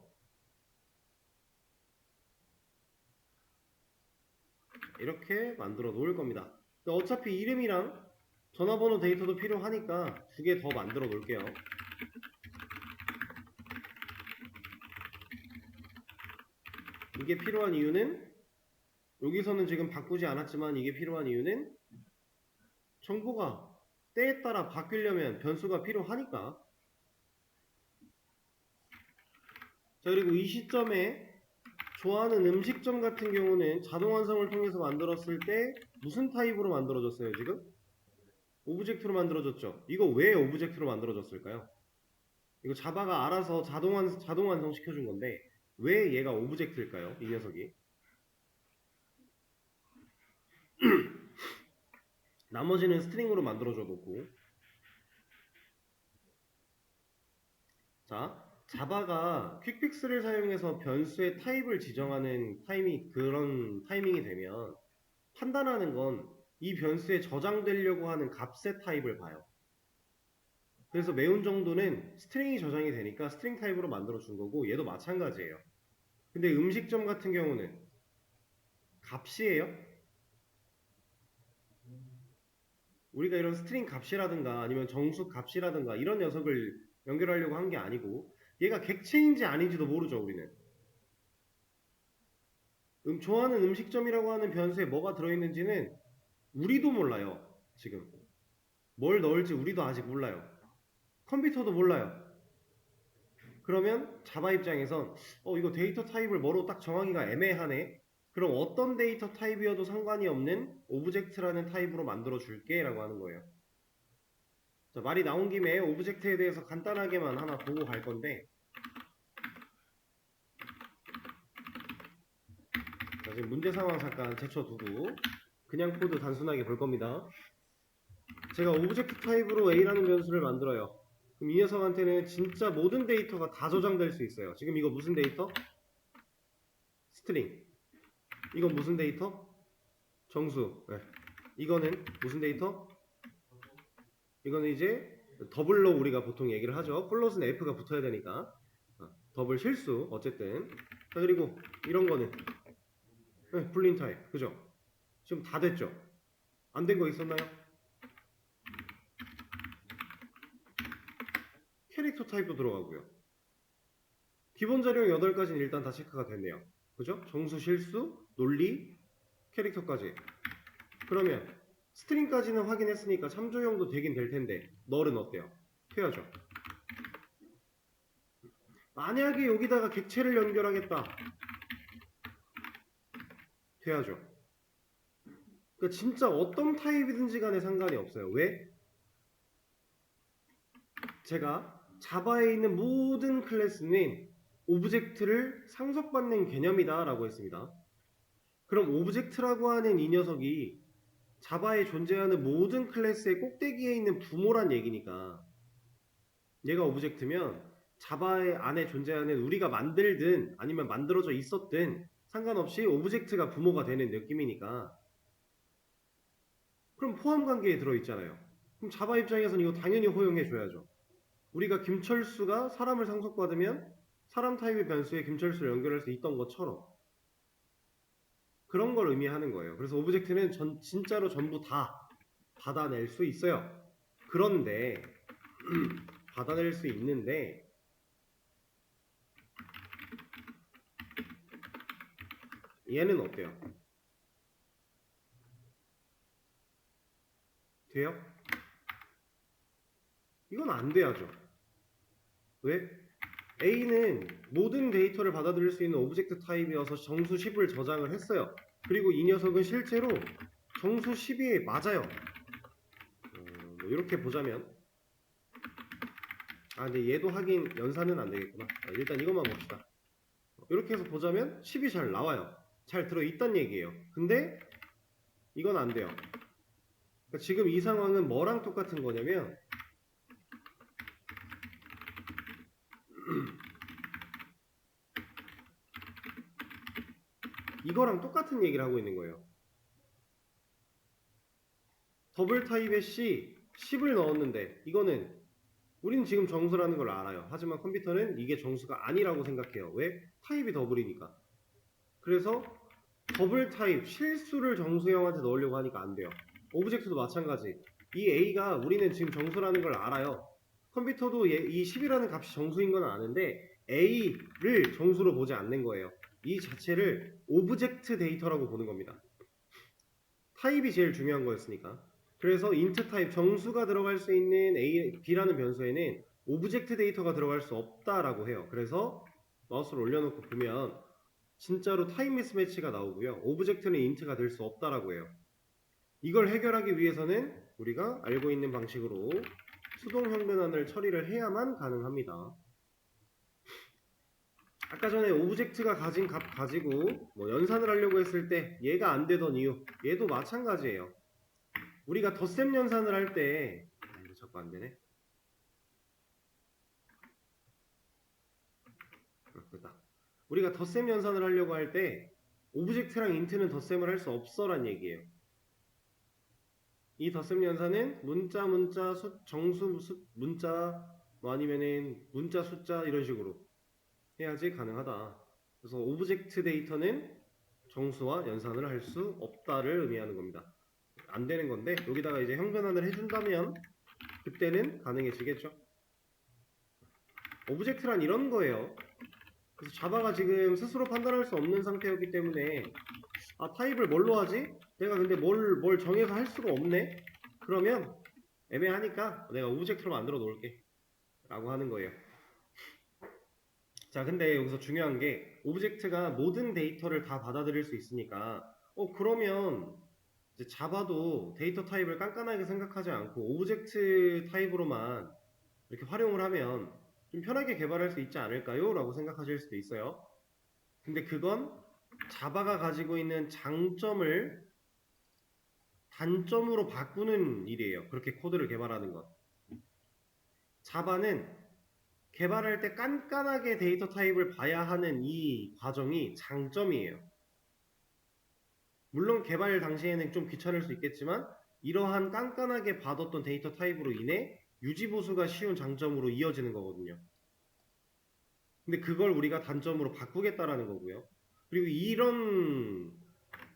이렇게 만들어 놓을 겁니다. 어차피 이름이랑 전화번호 데이터도 필요하니까 두 개 더 만들어 놓을게요. 이게 필요한 이유는 여기서는 지금 바꾸지 않았지만 이게 필요한 이유는 정보가 때에 따라 바뀌려면 변수가 필요하니까. 자, 그리고 이 시점에 좋아하는 음식점 같은 경우는 자동 완성을 통해서 만들었을 때 무슨 타입으로 만들어졌어요 지금? 오브젝트로 만들어졌죠. 이거 왜 오브젝트로 만들어졌을까요? 이거 자바가 알아서 자동 완성 시켜준 건데 왜 얘가 오브젝트일까요? 이 녀석이. 나머지는 스트링으로 만들어줘 놓고. 자, 자바가 퀵픽스를 사용해서 변수의 타입을 지정하는 그런 타이밍이 되면 판단하는 건 이 변수에 저장되려고 하는 값의 타입을 봐요. 그래서 매운 정도는 스트링이 저장이 되니까 스트링 타입으로 만들어 준 거고 얘도 마찬가지예요. 근데 음식점 같은 경우는 값이에요. 우리가 이런 스트링 값이라든가 아니면 정수 값이라든가 이런 녀석을 연결하려고 한 게 아니고 얘가 객체인지 아닌지도 모르죠 우리는. 좋아하는 음식점이라고 하는 변수에 뭐가 들어있는지는 우리도 몰라요. 지금 뭘 넣을지 우리도 아직 몰라요. 컴퓨터도 몰라요. 그러면 자바 입장에선 이거 데이터 타입을 뭐로 딱 정하기가 애매하네. 그럼 어떤 데이터 타입이어도 상관이 없는 오브젝트라는 타입으로 만들어 줄게 라고 하는 거예요. 자, 말이 나온 김에 오브젝트에 대해서 간단하게만 하나 보고 갈 건데 자, 지금 문제 상황 잠깐 제쳐두고 그냥 코드 단순하게 볼 겁니다. 제가 오브젝트 타입으로 A라는 변수를 만들어요. 그럼 이 녀석한테는 진짜 모든 데이터가 다 저장될 수 있어요. 지금 이거 무슨 데이터? 스트링. 이건 무슨 데이터? 정수. 네. 이거는 무슨 데이터? 이거는 이제 더블로 우리가 보통 얘기를 하죠. 플롯은 F가 붙어야 되니까. 더블 실수. 어쨌든. 자, 그리고 이런 거는 네, 불린 타입. 그죠? 지금 다 됐죠? 안 된 거 있었나요? 캐릭터 타입도 들어가고요. 기본 자료 8가지는 일단 다 체크가 됐네요. 그죠? 정수, 실수, 논리, 캐릭터까지. 그러면 스트링까지는 확인했으니까 참조형도 되긴 될 텐데 널은 어때요? 해야죠. 만약에 여기다가 객체를 연결하겠다. 돼야죠. 그러니까 진짜 어떤 타입이든지 간에 상관이 없어요. 왜? 제가 자바에 있는 모든 클래스는 오브젝트를 상속받는 개념이다 라고 했습니다. 그럼 오브젝트라고 하는 이 녀석이 자바에 존재하는 모든 클래스의 꼭대기에 있는 부모란 얘기니까 얘가 오브젝트면 자바의 안에 존재하는 우리가 만들든 아니면 만들어져 있었든 상관없이 오브젝트가 부모가 되는 느낌이니까 그럼 포함 관계에 들어있잖아요. 그럼 자바 입장에서는 이거 당연히 허용해줘야죠. 우리가 김철수가 사람을 상속받으면 사람 타입의 변수에 김철수를 연결할 수 있던 것처럼 그런 걸 의미하는 거예요. 그래서 오브젝트는 진짜로 전부 다 받아낼 수 있어요. 그런데 받아낼 수 있는데 얘는 어때요? 돼요? 이건 안 돼야죠. 왜? A는 모든 데이터를 받아들일 수 있는 오브젝트 타입이어서 정수 10을 저장을 했어요. 그리고 이 녀석은 실제로 정수 10이 맞아요. 뭐 이렇게 보자면 근데 얘도 하긴 연산은 안 되겠구나. 일단 이것만 봅시다. 이렇게 해서 보자면 10이 잘 나와요. 잘 들어있단 얘기예요. 근데 이건 안 돼요. 그러니까 지금 이 상황은 뭐랑 똑같은 거냐면 이거랑 똑같은 얘기를 하고 있는 거예요. 더블 타입의 C 10을 넣었는데 이거는 우리는 지금 정수라는 걸 알아요. 하지만 컴퓨터는 이게 정수가 아니라고 생각해요. 왜? 타입이 더블이니까. 그래서 더블 타입 실수를 정수형한테 넣으려고 하니까 안 돼요. 오브젝트도 마찬가지. 이 A가 우리는 지금 정수라는 걸 알아요. 컴퓨터도 이 10이라는 값이 정수인 건 아는데 A를 정수로 보지 않는 거예요. 이 자체를 오브젝트 데이터라고 보는 겁니다. 타입이 제일 중요한 거였으니까. 그래서 인트 타입 정수가 들어갈 수 있는 B라는 변수에는 오브젝트 데이터가 들어갈 수 없다라고 해요. 그래서 마우스를 올려놓고 보면 진짜로 타입 미스매치가 나오고요. 오브젝트는 인트가 될 수 없다라고 해요. 이걸 해결하기 위해서는 우리가 알고 있는 방식으로 수동 형변환을 처리를 해야만 가능합니다. 아까 전에 오브젝트가 가진 값 가지고 뭐 연산을 하려고 했을 때 얘가 안 되던 이유 얘도 마찬가지예요. 우리가 덧셈 연산을 할 때 이거 자꾸 안 되네. 됐다. 우리가 덧셈 연산을 하려고 할 때 오브젝트랑 인트는 덧셈을 할 수 없어란 얘기예요. 이 덧셈 연산은 문자 정수 문자 뭐 아니면은 문자 숫자 이런 식으로 해야지 가능하다. 그래서 오브젝트 데이터는 정수와 연산을 할 수 없다를 의미하는 겁니다. 안 되는 건데 여기다가 이제 형변환을 해준다면 그때는 가능해지겠죠. 오브젝트란 이런 거예요. 그래서 자바가 지금 스스로 판단할 수 없는 상태였기 때문에 타입을 뭘로 하지? 내가 근데 뭘 정해서 할 수가 없네? 그러면 애매하니까 내가 오브젝트로 만들어 놓을게 라고 하는 거예요. 자, 근데 여기서 중요한 게 오브젝트가 모든 데이터를 다 받아들일 수 있으니까 그러면 이제 자바도 데이터 타입을 깐깐하게 생각하지 않고 오브젝트 타입으로만 이렇게 활용을 하면 좀 편하게 개발할 수 있지 않을까요? 라고 생각하실 수도 있어요. 근데 그건 자바가 가지고 있는 장점을 단점으로 바꾸는 일이에요. 그렇게 코드를 개발하는 것. 자바는 개발할 때 깐깐하게 데이터 타입을 봐야 하는 이 과정이 장점이에요. 물론 개발 당시에는 좀 귀찮을 수 있겠지만 이러한 깐깐하게 봐뒀던 데이터 타입으로 인해 유지보수가 쉬운 장점으로 이어지는 거거든요. 근데 그걸 우리가 단점으로 바꾸겠다라는 거고요. 그리고 이런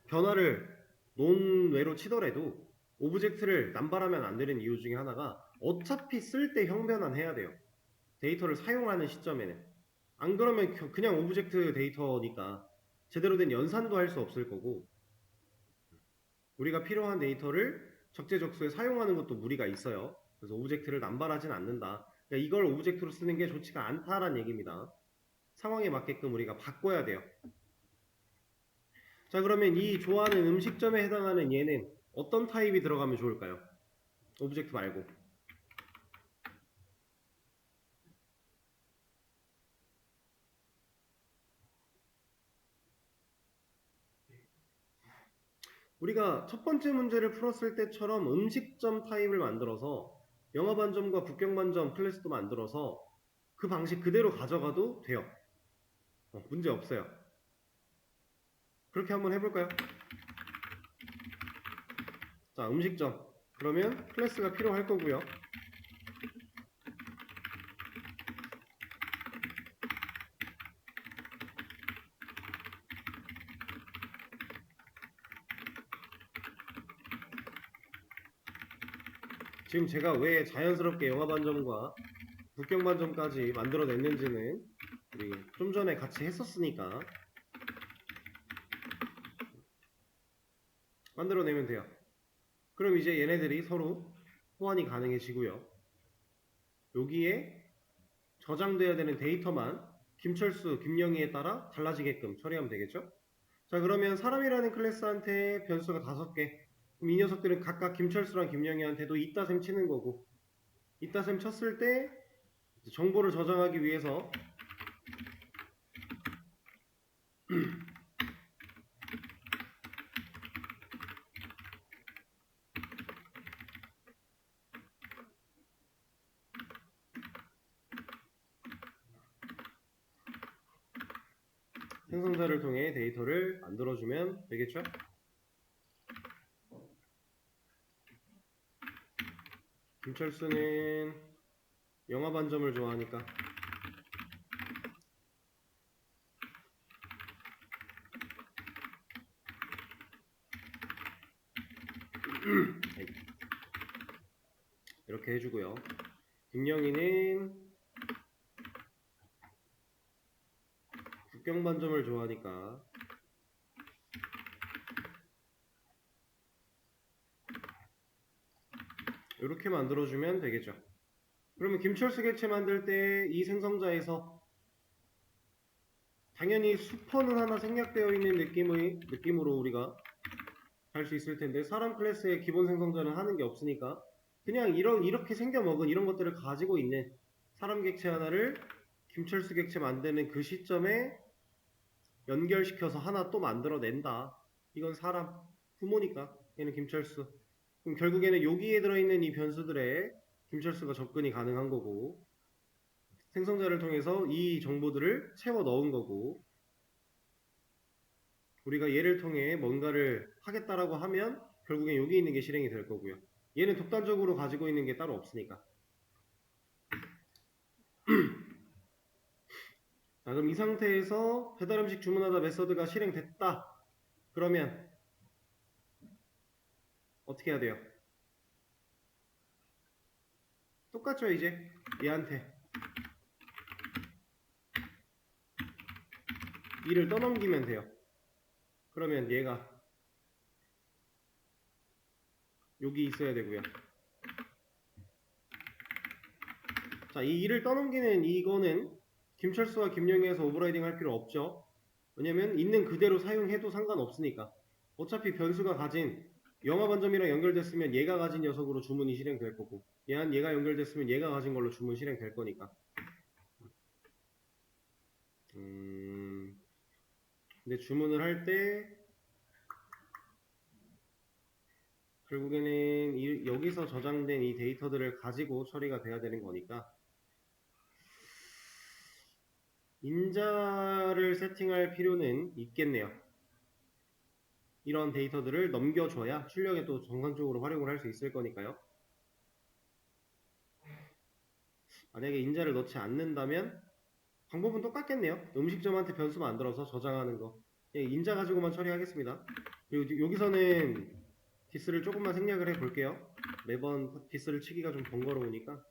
변화를 논외로 치더라도 오브젝트를 남발하면 안 되는 이유 중에 하나가 어차피 쓸 때 형변환 해야 돼요. 데이터를 사용하는 시점에는. 안 그러면 그냥 오브젝트 데이터니까 제대로 된 연산도 할 수 없을 거고 우리가 필요한 데이터를 적재적소에 사용하는 것도 무리가 있어요. 그래서 오브젝트를 남발하진 않는다. 그러니까 이걸 오브젝트로 쓰는 게 좋지가 않다라는 얘기입니다. 상황에 맞게끔 우리가 바꿔야 돼요. 자, 그러면 이 좋아하는 음식점에 해당하는 얘는 어떤 타입이 들어가면 좋을까요? 오브젝트 말고. 우리가 첫 번째 문제를 풀었을 때처럼 음식점 타입을 만들어서 영업반점과 북경반점 클래스도 만들어서 그 방식 그대로 가져가도 돼요. 문제 없어요. 그렇게 한번 해볼까요? 자, 음식점. 그러면 클래스가 필요할 거고요. 지금 제가 왜 자연스럽게 영업반점과 북경반점까지 만들어냈는지는 우리 좀 전에 같이 했었으니까 만들어내면 돼요. 그럼 이제 얘네들이 서로 호환이 가능해지고요. 여기에 저장돼야 되는 데이터만 김철수, 김영희에 따라 달라지게끔 처리하면 되겠죠? 자, 그러면 사람이라는 클래스한테 변수가 5개. 그럼 이 녀석들은 각각 김철수랑 김영희한테도 이따셈 치는 거고 이따셈 쳤을 때 정보를 저장하기 위해서 생성자를 통해 데이터를 만들어주면 되겠죠? 김철수는 영화 반점을 좋아하니까 이렇게 해주고요. 김영희는 북경 반점을 좋아하니까 이렇게 만들어주면 되겠죠. 그러면 김철수 객체 만들 때 이 생성자에서 당연히 수퍼는 하나 생략되어 있는 느낌으로 우리가 할 수 있을 텐데 사람 클래스의 기본 생성자는 하는 게 없으니까 그냥 이렇게 생겨먹은 이런 것들을 가지고 있는 사람 객체 하나를 김철수 객체 만드는 그 시점에 연결시켜서 하나 또 만들어낸다. 이건 사람, 부모니까 얘는 김철수. 그럼 결국에는 여기에 들어있는 이 변수들에 김철수가 접근이 가능한 거고 생성자를 통해서 이 정보들을 채워 넣은 거고 우리가 얘를 통해 뭔가를 하겠다라고 하면 결국엔 여기 있는 게 실행이 될 거고요. 얘는 독단적으로 가지고 있는 게 따로 없으니까. 자, 그럼 이 상태에서 배달음식 주문하다 메서드가 실행됐다. 그러면 어떻게 해야 돼요? 똑같죠 이제 얘한테 이를 떠넘기면 돼요. 그러면 얘가 여기 있어야 되고요. 자, 이 일을 떠넘기는 이거는 김철수와 김영희에서 오버라이딩 할 필요 없죠. 왜냐면 있는 그대로 사용해도 상관없으니까. 어차피 변수가 가진 영화 반점이랑 연결됐으면 얘가 가진 녀석으로 주문이 실행될 거고 얘가 연결됐으면 얘가 가진 걸로 주문 실행될 거니까. 근데 주문을 할 때 결국에는 여기서 저장된 이 데이터들을 가지고 처리가 돼야 되는 거니까 인자를 세팅할 필요는 있겠네요. 이런 데이터들을 넘겨줘야 출력에 또 정상적으로 활용을 할 수 있을 거니까요. 만약에 인자를 넣지 않는다면 방법은 똑같겠네요. 음식점한테 변수 만들어서 저장하는 거. 인자 가지고만 처리하겠습니다. 그리고 여기서는 디스를 조금만 생략을 해 볼게요. 매번 디스를 치기가 좀 번거로우니까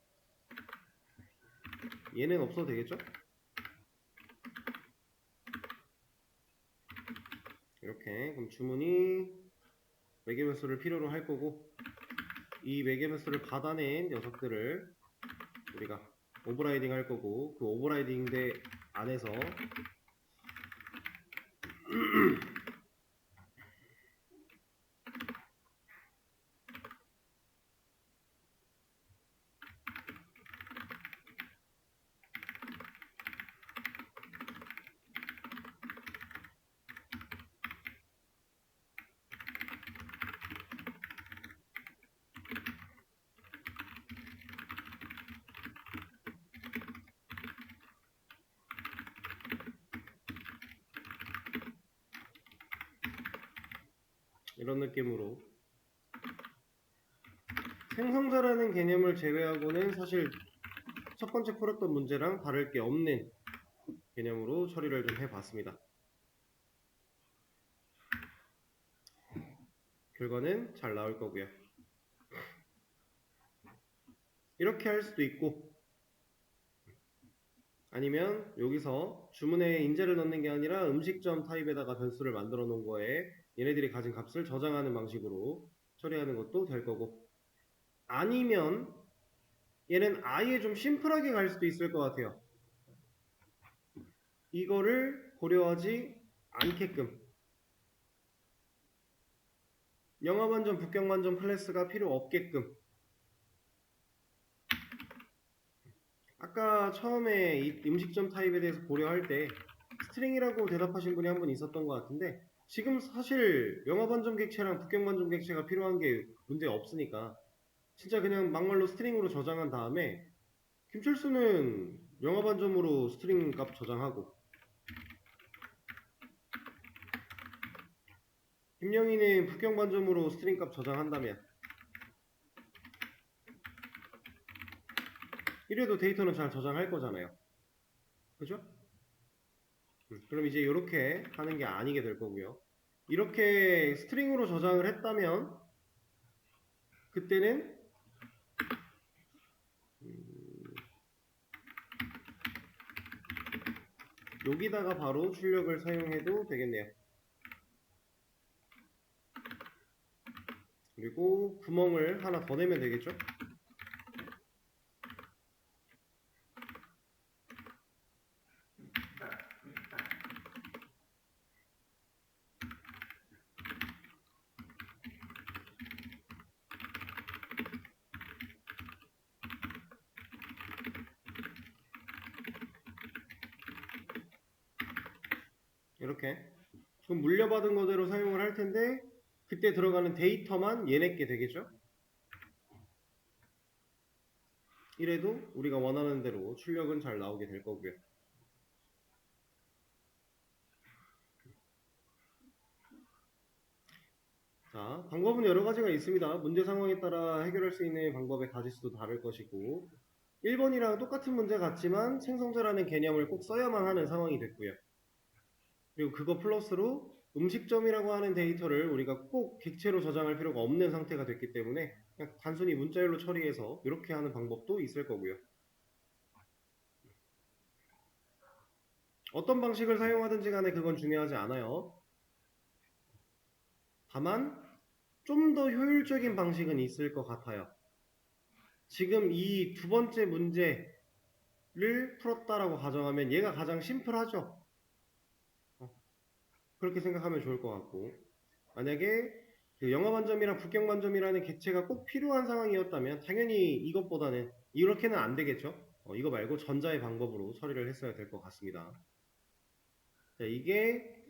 얘는 없어도 되겠죠? 이렇게 그럼 주문이 매개변수를 필요로 할 거고 이 매개변수를 받아낸 녀석들을 우리가 오버라이딩 할 거고 그 오버라이딩 대 안에서 이런 느낌으로 생성자라는 개념을 제외하고는 사실 첫 번째 풀었던 문제랑 다를 게 없는 개념으로 처리를 좀 해봤습니다. 결과는 잘 나올 거고요. 이렇게 할 수도 있고 아니면 여기서 주문에 인재를 넣는 게 아니라 음식점 타입에다가 변수를 만들어 놓은 거에 얘네들이 가진 값을 저장하는 방식으로 처리하는 것도 될 거고 아니면 얘는 아예 좀 심플하게 갈 수도 있을 것 같아요. 이거를 고려하지 않게끔 영화반점, 북경반점 클래스가 필요 없게끔 아까 처음에 이 음식점 타입에 대해서 고려할 때 스트링이라고 대답하신 분이 한 분 있었던 것 같은데 지금 사실 영화반점 객체랑 북경반점 객체가 필요한 게 문제 없으니까 진짜 그냥 막말로 스트링으로 저장한 다음에 김철수는 영화반점으로 스트링 값 저장하고 김영희는 북경반점으로 스트링 값 저장한다면 이래도 데이터는 잘 저장할 거잖아요. 그죠? 그럼 이제 이렇게 하는 게 아니게 될 거고요. 이렇게 스트링으로 저장을 했다면 그때는 여기다가 바로 출력을 사용해도 되겠네요. 그리고 구멍을 하나 더 내면 되겠죠? 이렇게. 그럼 물려받은 거대로 사용을 할 텐데 그때 들어가는 데이터만 얘네께 되겠죠? 이래도 우리가 원하는 대로 출력은 잘 나오게 될 거고요. 자, 방법은 여러 가지가 있습니다. 문제 상황에 따라 해결할 수 있는 방법의 가지수도 다를 것이고 1번이랑 똑같은 문제 같지만 생성자라는 개념을 꼭 써야만 하는 상황이 됐고요. 그리고 그거 플러스로 음식점이라고 하는 데이터를 우리가 꼭 객체로 저장할 필요가 없는 상태가 됐기 때문에 그냥 단순히 문자열로 처리해서 이렇게 하는 방법도 있을 거고요. 어떤 방식을 사용하든지 간에 그건 중요하지 않아요. 다만 좀 더 효율적인 방식은 있을 것 같아요. 지금 이 두 번째 문제를 풀었다라고 가정하면 얘가 가장 심플하죠. 그렇게 생각하면 좋을 것 같고 만약에 그 영화반점이랑 북경반점이라는 객체가 꼭 필요한 상황이었다면 당연히 이것보다는 이렇게는 안 되겠죠. 이거 말고 전자의 방법으로 처리를 했어야 될 것 같습니다. 자, 이게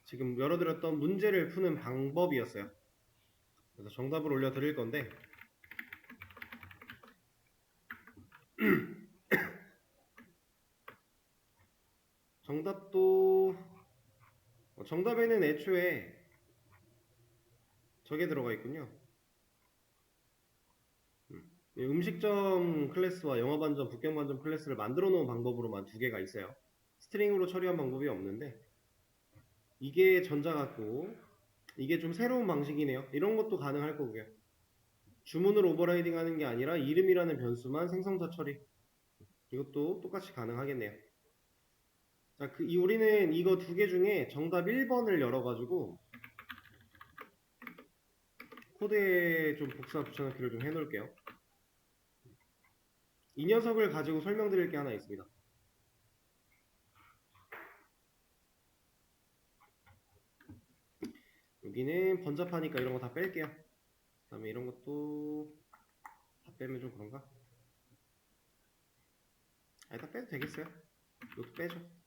지금 열어드렸던 문제를 푸는 방법이었어요. 그래서 정답을 올려드릴 건데 정답에는 애초에 저게 들어가 있군요. 음식점 클래스와 영어반점, 북경반점 클래스를 만들어 놓은 방법으로만 두 개가 있어요. 스트링으로 처리한 방법이 없는데 이게 전자 같고 이게 좀 새로운 방식이네요. 이런 것도 가능할 거고요. 주문을 오버라이딩 하는 게 아니라 이름이라는 변수만 생성자 처리. 이것도 똑같이 가능하겠네요. 자, 우리는 이거 두 개 중에 정답 1번을 열어가지고 코드에 좀 복사 붙여넣기를 좀 해놓을게요. 이 녀석을 가지고 설명드릴 게 하나 있습니다. 여기는 번잡하니까 이런 거 다 뺄게요. 그 다음에 이런 것도 다 빼면 좀 그런가? 아니, 다 빼도 되겠어요? 이것도 빼죠.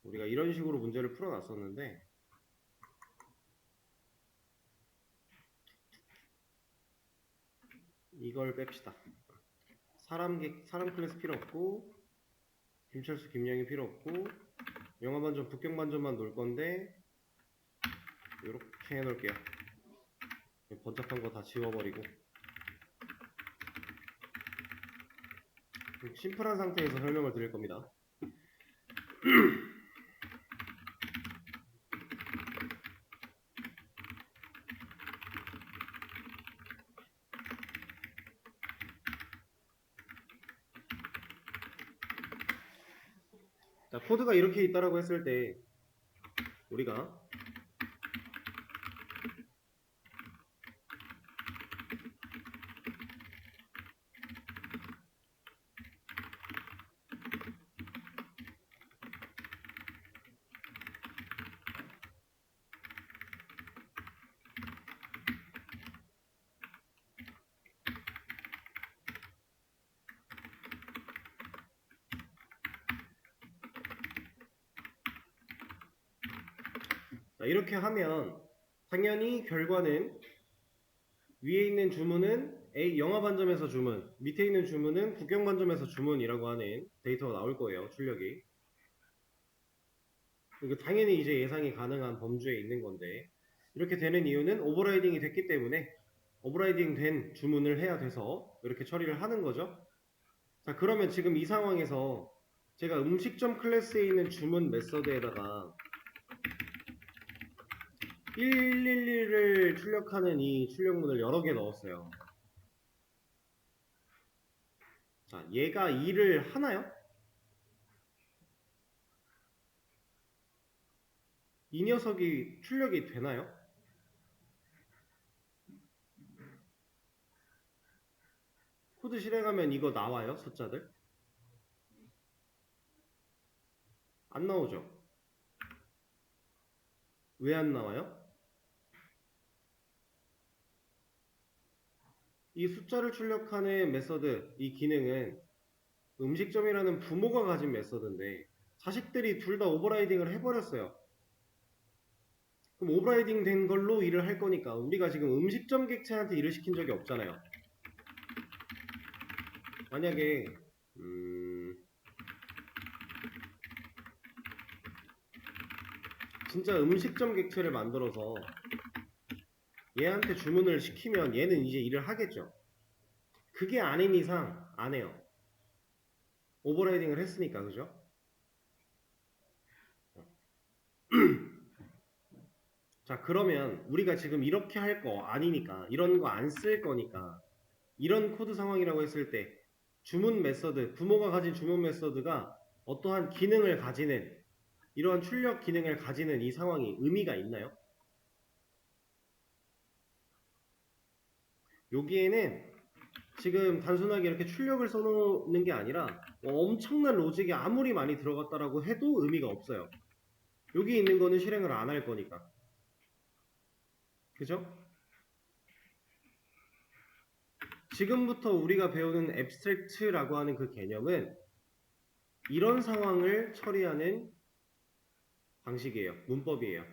우리가 이런 식으로 문제를 풀어놨었는데 이걸 뺍시다. 사람 클래스 필요 없고 김철수, 김영희 필요 없고 영어반점, 북경반점만 놓을 건데 이렇게 해놓을게요. 번잡한 거 다 지워버리고 심플한 상태에서 설명을 드릴 겁니다. 자, 코드가 이렇게 있다라고 했을 때 우리가 이렇게 하면 당연히 결과는 위에 있는 주문은 영어반점에서 주문, 밑에 있는 주문은 북경반점에서 주문이라고 하는 데이터가 나올 거예요. 출력이. 이거 당연히 이제 예상이 가능한 범주에 있는 건데 이렇게 되는 이유는 오버라이딩이 됐기 때문에 오버라이딩 된 주문을 해야 돼서 이렇게 처리를 하는 거죠. 자, 그러면 지금 이 상황에서 제가 음식점 클래스에 있는 주문 메서드에다가 111을 출력하는 이 출력문을 여러 개 넣었어요. 자, 얘가 일을 하나요? 이 녀석이 출력이 되나요? 코드 실행하면 이거 나와요? 숫자들? 안 나오죠? 왜 안 나와요? 이 숫자를 출력하는 메서드, 이 기능은 음식점이라는 부모가 가진 메서드인데 자식들이 둘 다 오버라이딩을 해버렸어요. 그럼 오버라이딩 된 걸로 일을 할 거니까 우리가 지금 음식점 객체한테 일을 시킨 적이 없잖아요. 만약에 진짜 음식점 객체를 만들어서 얘한테 주문을 시키면 얘는 이제 일을 하겠죠. 그게 아닌 이상 안 해요. 오버라이딩을 했으니까, 그죠? 자, 그러면 우리가 지금 이렇게 할 거 아니니까, 이런 거 안 쓸 거니까, 이런 코드 상황이라고 했을 때 주문 메서드, 부모가 가진 주문 메서드가 어떠한 기능을 가지는, 이러한 출력 기능을 가지는 이 상황이 의미가 있나요? 여기에는 지금 단순하게 이렇게 출력을 써놓는 게 아니라 엄청난 로직이 아무리 많이 들어갔다라고 해도 의미가 없어요. 여기 있는 거는 실행을 안 할 거니까. 그죠? 지금부터 우리가 배우는 앱스트랙트라고 하는 그 개념은 이런 상황을 처리하는 방식이에요. 문법이에요.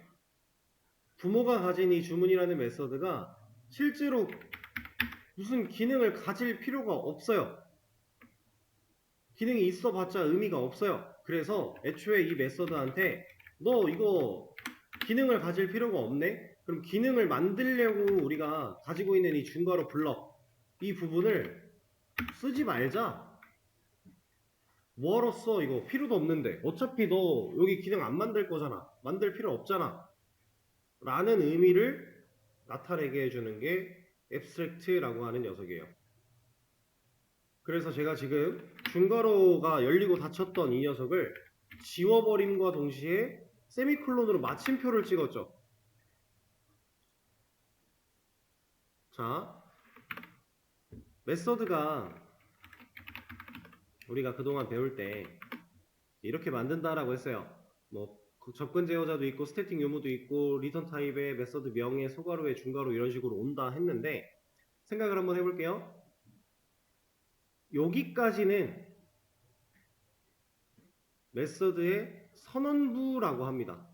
부모가 가진 이 주문이라는 메서드가 실제로 무슨 기능을 가질 필요가 없어요. 기능이 있어봤자 의미가 없어요. 그래서 애초에 이 메서드한테 너 이거 기능을 가질 필요가 없네? 그럼 기능을 만들려고 우리가 가지고 있는 이 중괄호 블럭 이 부분을 쓰지 말자. 뭐하러 써? 이거 필요도 없는데. 어차피 너 여기 기능 안 만들 거잖아. 만들 필요 없잖아. 라는 의미를 나타내게 해주는 게 abstract라고 하는 녀석이에요. 그래서 제가 지금 중괄호가 열리고 닫혔던 이 녀석을 지워버림과 동시에 세미콜론으로 마침표를 찍었죠. 자, 메서드가 우리가 그동안 배울 때 이렇게 만든다라고 했어요. 뭐 접근 제어자도 있고 스태틱 유무도 있고 리턴 타입의 메서드 명의 소괄호의 중괄호 이런 식으로 온다 했는데 생각을 한번 해볼게요. 여기까지는 메서드의 선언부라고 합니다.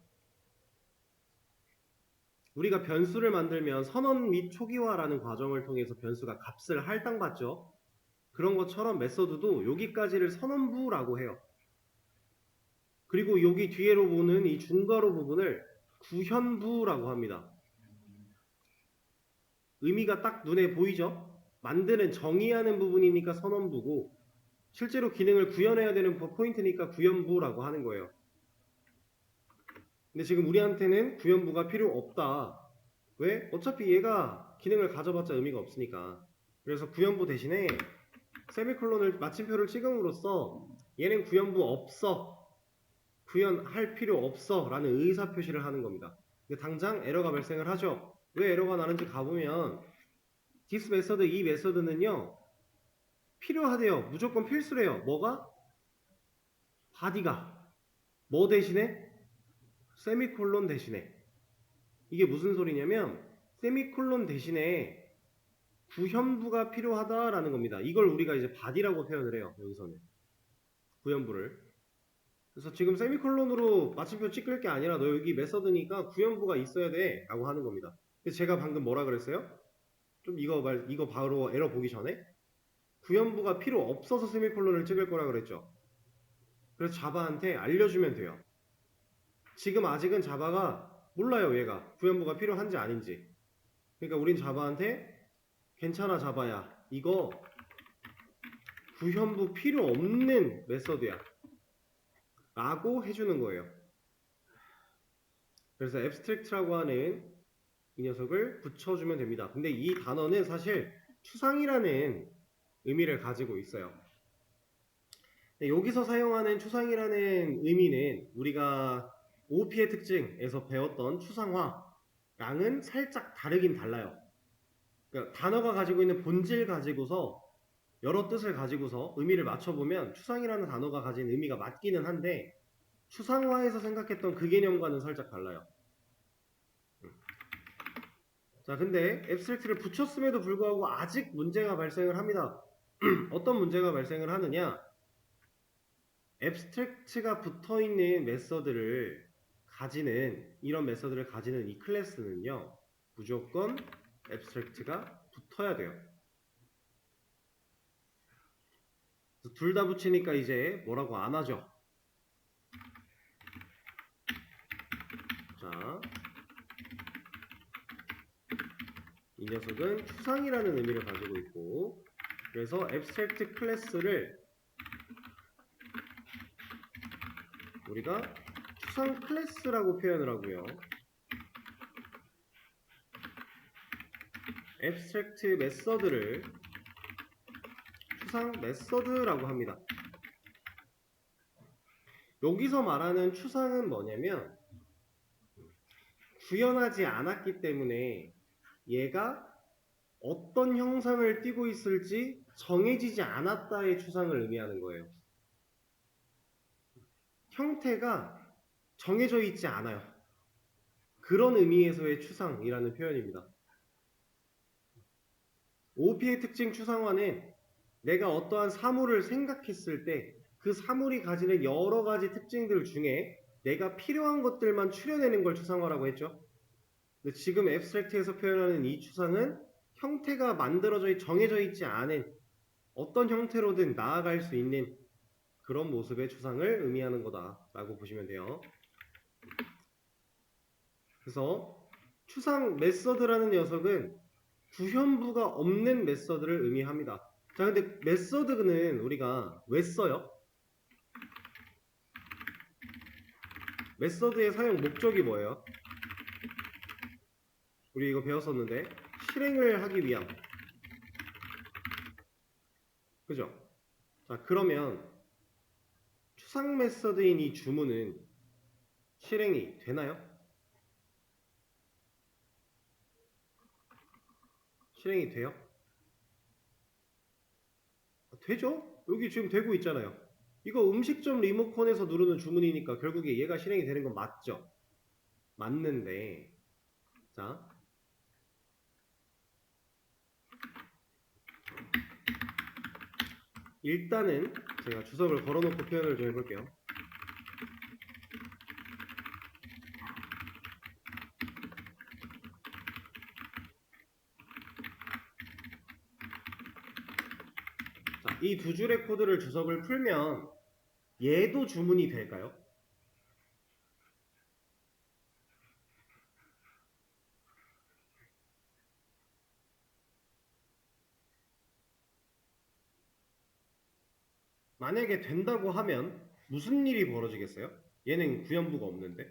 우리가 변수를 만들면 선언 및 초기화라는 과정을 통해서 변수가 값을 할당받죠. 그런 것처럼 메서드도 여기까지를 선언부라고 해요. 그리고 여기 뒤에로 보는 이 중괄호 부분을 구현부라고 합니다. 의미가 딱 눈에 보이죠? 만드는 정의하는 부분이니까 선언부고 실제로 기능을 구현해야 되는 포인트니까 구현부라고 하는 거예요. 근데 지금 우리한테는 구현부가 필요 없다. 왜? 어차피 얘가 기능을 가져봤자 의미가 없으니까. 그래서 구현부 대신에 세미콜론을 마침표를 찍음으로써 얘는 구현부 없어. 구현할 필요 없어 라는 의사표시를 하는 겁니다. 근데 당장 에러가 발생을 하죠. 왜 에러가 나는지 가보면 this 메서드 이 메서드는요 필요하대요. 무조건 필수래요. 뭐가? body가 뭐 대신에? 세미콜론 대신에. 이게 무슨 소리냐면 세미콜론 대신에 구현부가 필요하다라는 겁니다. 이걸 우리가 이제 body라고 표현을 해요. 여기서는 구현부를. 그래서 지금 세미콜론으로 마침표 찍을 게 아니라 너 여기 메서드니까 구현부가 있어야 돼 라고 하는 겁니다. 그래서 제가 방금 뭐라 그랬어요? 좀 이거 바로 에러 보기 전에 구현부가 필요 없어서 세미콜론을 찍을 거라 그랬죠. 그래서 자바한테 알려주면 돼요. 지금 아직은 자바가 몰라요. 얘가 구현부가 필요한지 아닌지. 그러니까 우린 자바한테 괜찮아 자바야 이거 구현부 필요 없는 메서드야 라고 해주는 거예요. 그래서 abstract라고 하는 이 녀석을 붙여주면 됩니다. 근데 이 단어는 사실 추상이라는 의미를 가지고 있어요. 여기서 사용하는 추상이라는 의미는 우리가 OOP의 특징에서 배웠던 추상화랑은 살짝 다르긴 달라요. 그러니까 단어가 가지고 있는 본질 가지고서 여러 뜻을 가지고서 의미를 맞춰보면 추상이라는 단어가 가진 의미가 맞기는 한데 추상화에서 생각했던 그 개념과는 살짝 달라요. 자, 근데 abstract를 붙였음에도 불구하고 아직 문제가 발생을 합니다. 어떤 문제가 발생을 하느냐? abstract가 붙어있는 메서드를 가지는 이런 메서드를 가지는 이 클래스는요 무조건 abstract가 붙어야 돼요. 둘 다 붙이니까 이제 뭐라고 안 하죠. 자, 이 녀석은 추상이라는 의미를 가지고 있고 그래서 abstract 클래스를 우리가 추상 클래스라고 표현을 하고요. abstract 메서드를 추상 메서드라고 합니다. 여기서 말하는 추상은 뭐냐면 구현하지 않았기 때문에 얘가 어떤 형상을 띠고 있을지 정해지지 않았다의 추상을 의미하는 거예요. 형태가 정해져 있지 않아요. 그런 의미에서의 추상이라는 표현입니다. OOP의 특징 추상화는 내가 어떠한 사물을 생각했을 때 그 사물이 가지는 여러 가지 특징들 중에 내가 필요한 것들만 추려내는 걸 추상화라고 했죠. 근데 지금 앱스트랙트에서 표현하는 이 추상은 형태가 정해져 있지 않은 어떤 형태로든 나아갈 수 있는 그런 모습의 추상을 의미하는 거다라고 보시면 돼요. 그래서 추상 메서드라는 녀석은 구현부가 없는 메서드를 의미합니다. 자, 근데 메서드는 우리가 왜 써요? 메서드의 사용 목적이 뭐예요? 우리 이거 배웠었는데 실행을 하기 위함. 그죠? 자, 그러면 추상 메서드인 이 주문은 실행이 되나요? 실행이 돼요? 되죠? 여기 지금 되고 있잖아요. 이거 음식점 리모컨에서 누르는 주문이니까 결국에 얘가 실행이 되는 건 맞죠? 맞는데 자, 일단은 제가 주석을 걸어놓고 표현을 좀 해볼게요. 자, 이 두 줄의 코드를 주석을 풀면 얘도 주문이 될까요? 만약에 된다고 하면 무슨 일이 벌어지겠어요? 얘는 구현부가 없는데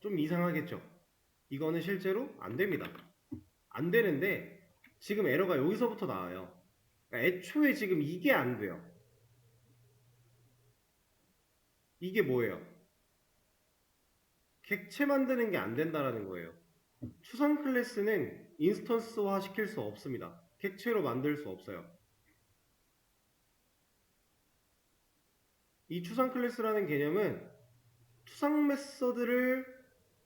좀 이상하겠죠? 이거는 실제로 안 됩니다. 안 되는데 지금 에러가 여기서부터 나와요. 그러니까 애초에 지금 이게 안 돼요. 이게 뭐예요? 객체 만드는 게 안 된다라는 거예요. 추상 클래스는 인스턴스화 시킬 수 없습니다. 객체로 만들 수 없어요. 이 추상 클래스라는 개념은 추상 메서드를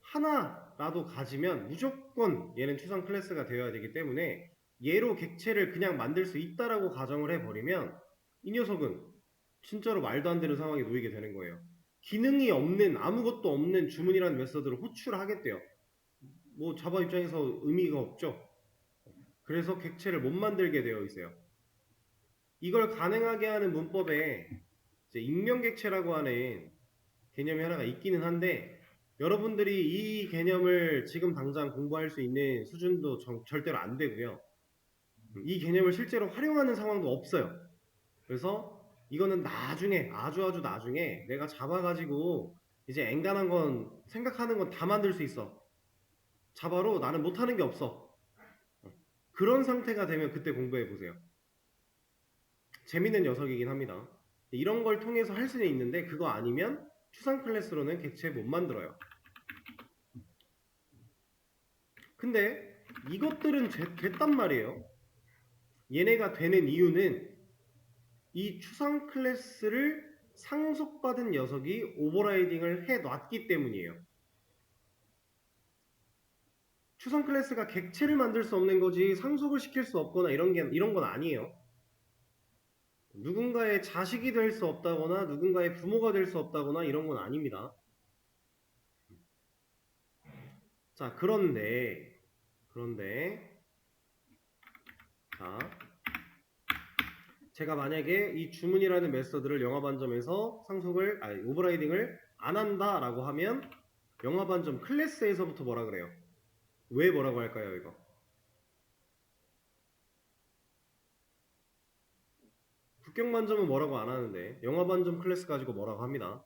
하나라도 가지면 무조건 얘는 추상 클래스가 되어야 되기 때문에 얘로 객체를 그냥 만들 수 있다라고 가정을 해버리면 이 녀석은 진짜로 말도 안 되는 상황에 놓이게 되는 거예요. 기능이 없는 아무것도 없는 주문이라는 메서드를 호출을 하겠대요. 뭐 자바 입장에서 의미가 없죠. 그래서 객체를 못 만들게 되어 있어요. 이걸 가능하게 하는 문법에 이제 익명객체라고 하는 개념이 하나가 있기는 한데 여러분들이 이 개념을 지금 당장 공부할 수 있는 수준도 절대로 안 되고요. 이 개념을 실제로 활용하는 상황도 없어요. 그래서 이거는 나중에 아주 나중에 내가 잡아가지고 이제 엔간한 건 생각하는 건 다 만들 수 있어. 자바로 나는 못하는 게 없어. 그런 상태가 되면 그때 공부해 보세요. 재밌는 녀석이긴 합니다. 이런 걸 통해서 할 수는 있는데 그거 아니면 추상 클래스로는 객체 못 만들어요. 근데 이것들은 됐단 말이에요. 얘네가 되는 이유는 이 추상 클래스를 상속받은 녀석이 오버라이딩을 해놨기 때문이에요. 추상 클래스가 객체를 만들 수 없는 거지 상속을 시킬 수 없거나 이런 건 아니에요. 누군가의 자식이 될 수 없다거나 누군가의 부모가 될 수 없다거나 이런 건 아닙니다. 자, 그런데 자, 제가 만약에 이 주문이라는 메서드를 영화반점에서 오버라이딩을 안 한다라고 하면 영화반점 클래스에서부터 뭐라 그래요? 왜 뭐라고 할까요, 이거? 국경반점은 뭐라고 안 하는데 영화반점 클래스 가지고 뭐라고 합니다.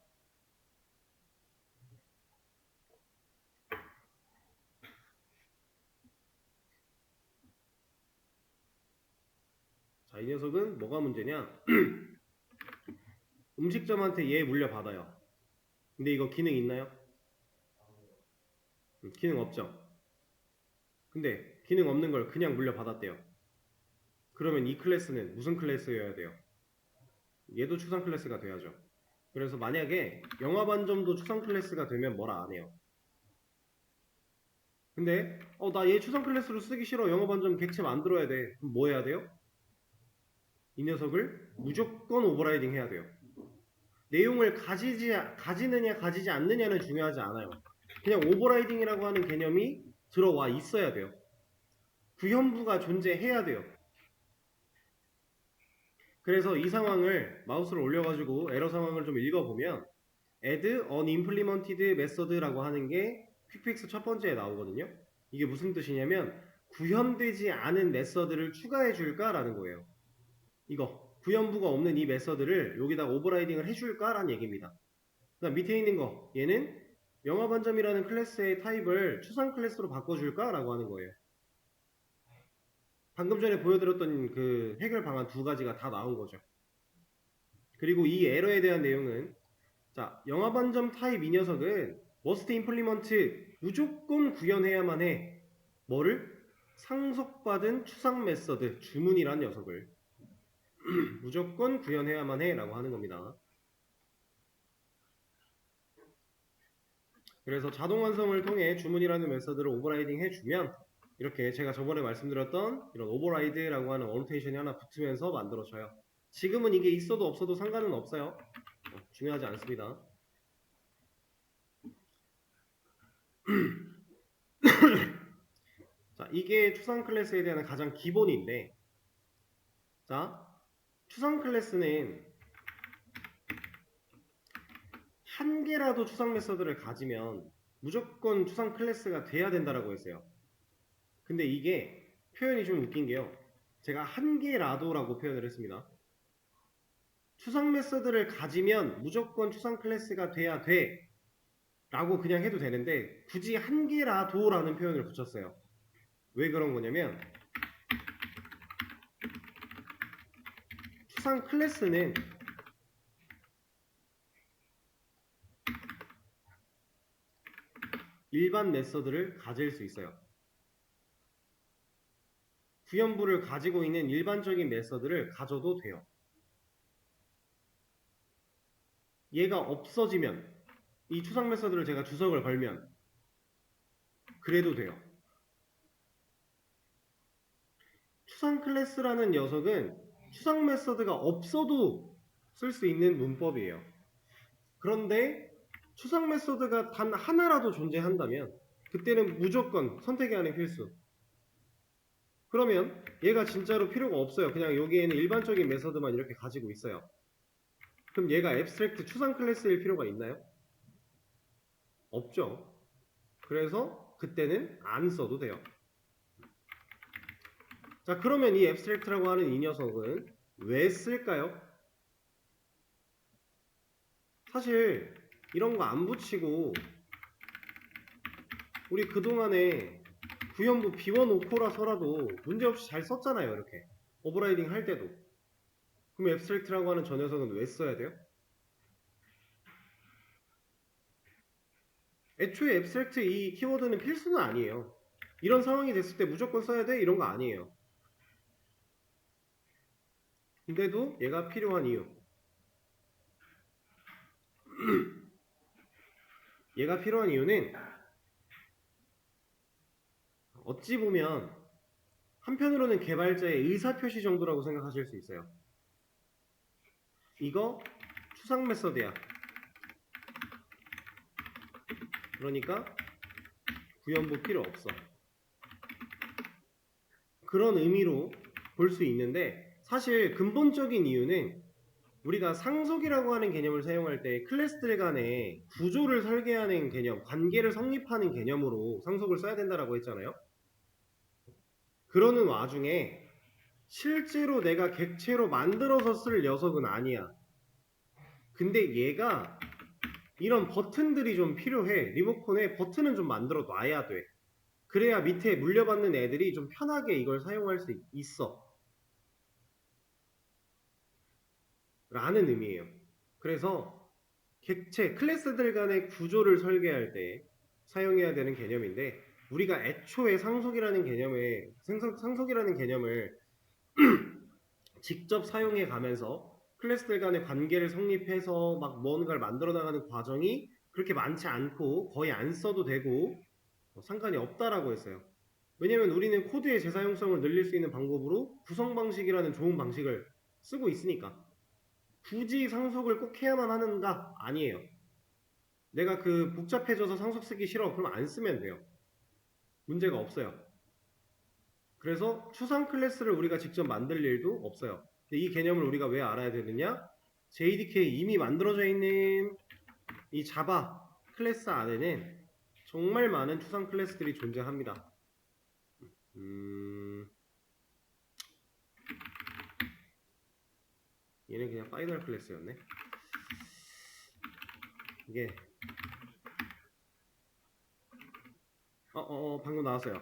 자, 이 녀석은 뭐가 문제냐? 음식점한테 얘 물려받아요. 근데 이거 기능 있나요? 기능 없죠. 근데 기능 없는 걸 그냥 물려받았대요. 그러면 이 클래스는 무슨 클래스여야 돼요? 얘도 추상 클래스가 돼야죠. 그래서 만약에 영화반점도 추상 클래스가 되면 뭐라 안 해요. 근데 나 얘 추상 클래스로 쓰기 싫어. 영화반점 객체 만들어야 돼. 그럼 뭐 해야 돼요? 이 녀석을 무조건 오버라이딩 해야 돼요. 내용을 가지느냐 가지지 않느냐는 중요하지 않아요. 그냥 오버라이딩이라고 하는 개념이 들어와 있어야 돼요. 구현부가 존재해야 돼요. 그래서 이 상황을 마우스를 올려가지고 에러 상황을 좀 읽어보면 add unimplemented method라고 하는 게 퀵픽스 첫 번째에 나오거든요. 이게 무슨 뜻이냐면 구현되지 않은 메서드를 추가해 줄까라는 거예요. 이거 구현부가 없는 이 메서드를 여기다 오버라이딩을 해줄까라는 얘기입니다. 그다음 밑에 있는 거 얘는 영화반점이라는 클래스의 타입을 추상 클래스로 바꿔줄까라고 하는 거예요. 방금 전에 보여드렸던 그 해결 방안 두 가지가 다 나온 거죠. 그리고 이 에러에 대한 내용은 자, 영화반점 타입 이 녀석은 머스트 임플리먼트 무조건 구현해야만 해. 뭐를? 상속받은 추상 메서드 주문이란 녀석을 무조건 구현해야만 해 라고 하는 겁니다. 그래서 자동 완성을 통해 주문이라는 메서드를 오버라이딩 해주면 이렇게 제가 저번에 말씀드렸던 이런 오버라이드라고 하는 어노테이션이 하나 붙으면서 만들어져요. 지금은 이게 있어도 없어도 상관은 없어요. 중요하지 않습니다. 자, 이게 추상 클래스에 대한 가장 기본인데, 자, 추상 클래스는 한 개라도 추상 메서드를 가지면 무조건 추상 클래스가 돼야 된다라고 했어요. 근데 이게 표현이 좀 웃긴 게요. 제가 한 개라도라고 표현을 했습니다. 추상 메서드를 가지면 무조건 추상 클래스가 돼야 돼 라고 그냥 해도 되는데 굳이 한 개라도라는 표현을 붙였어요. 왜 그런 거냐면 추상 클래스는 일반 메서드를 가질 수 있어요. 구현부를 가지고 있는 일반적인 메서드를 가져도 돼요. 얘가 없어지면 이 추상 메서드를 제가 주석을 걸면 그래도 돼요. 추상 클래스라는 녀석은 추상 메서드가 없어도 쓸 수 있는 문법이에요. 그런데 추상 메서드가 단 하나라도 존재한다면 그때는 무조건 선택해야 하는 필수. 그러면 얘가 진짜로 필요가 없어요. 그냥 여기에는 일반적인 메서드만 이렇게 가지고 있어요. 그럼 얘가 앱스트랙트 추상 클래스일 필요가 있나요? 없죠. 그래서 그때는 안 써도 돼요. 자, 그러면 이 앱스트랙트라고 하는 이 녀석은 왜 쓸까요? 사실 이런 거 안 붙이고 우리 그동안에 구현부 비워놓고라서라도 문제없이 잘 썼잖아요. 이렇게 오버라이딩 할 때도. 그럼 앱스트랙트라고 하는 저 녀석은 왜 써야 돼요? 애초에 앱스트랙트 이 키워드는 필수는 아니에요. 이런 상황이 됐을 때 무조건 써야 돼? 이런 거 아니에요. 근데도 얘가 필요한 이유. 얘가 필요한 이유는 어찌 보면 한편으로는 개발자의 의사표시 정도라고 생각하실 수 있어요. 이거 추상 메서드야. 그러니까 구현부 필요 없어. 그런 의미로 볼 수 있는데 사실 근본적인 이유는 우리가 상속이라고 하는 개념을 사용할 때 클래스들 간의 구조를 설계하는 개념, 관계를 성립하는 개념으로 상속을 써야 된다라고 했잖아요. 그러는 와중에 실제로 내가 객체로 만들어서 쓸 녀석은 아니야. 근데 얘가 이런 버튼들이 좀 필요해. 리모컨에 버튼은 좀 만들어 놔야 돼. 그래야 밑에 물려받는 애들이 좀 편하게 이걸 사용할 수 있어. 라는 의미예요. 그래서 객체, 클래스들 간의 구조를 설계할 때 사용해야 되는 개념인데 우리가 애초에 상속이라는 개념을 직접 사용해 가면서 클래스들 간의 관계를 성립해서 막 뭔가를 만들어 나가는 과정이 그렇게 많지 않고 거의 안 써도 되고 상관이 없다라고 했어요. 왜냐면 우리는 코드의 재사용성을 늘릴 수 있는 방법으로 구성 방식이라는 좋은 방식을 쓰고 있으니까. 굳이 상속을 꼭 해야만 하는가? 아니에요. 내가 그 복잡해져서 상속 쓰기 싫어. 그럼 안 쓰면 돼요. 문제가 없어요. 그래서 추상 클래스를 우리가 직접 만들 일도 없어요. 근데 이 개념을 우리가 왜 알아야 되느냐? JDK 이미 만들어져 있는 이 자바 클래스 안에는 정말 많은 추상 클래스들이 존재합니다. 얘는 그냥 파이널 클래스였네. 이게 방금 나왔어요.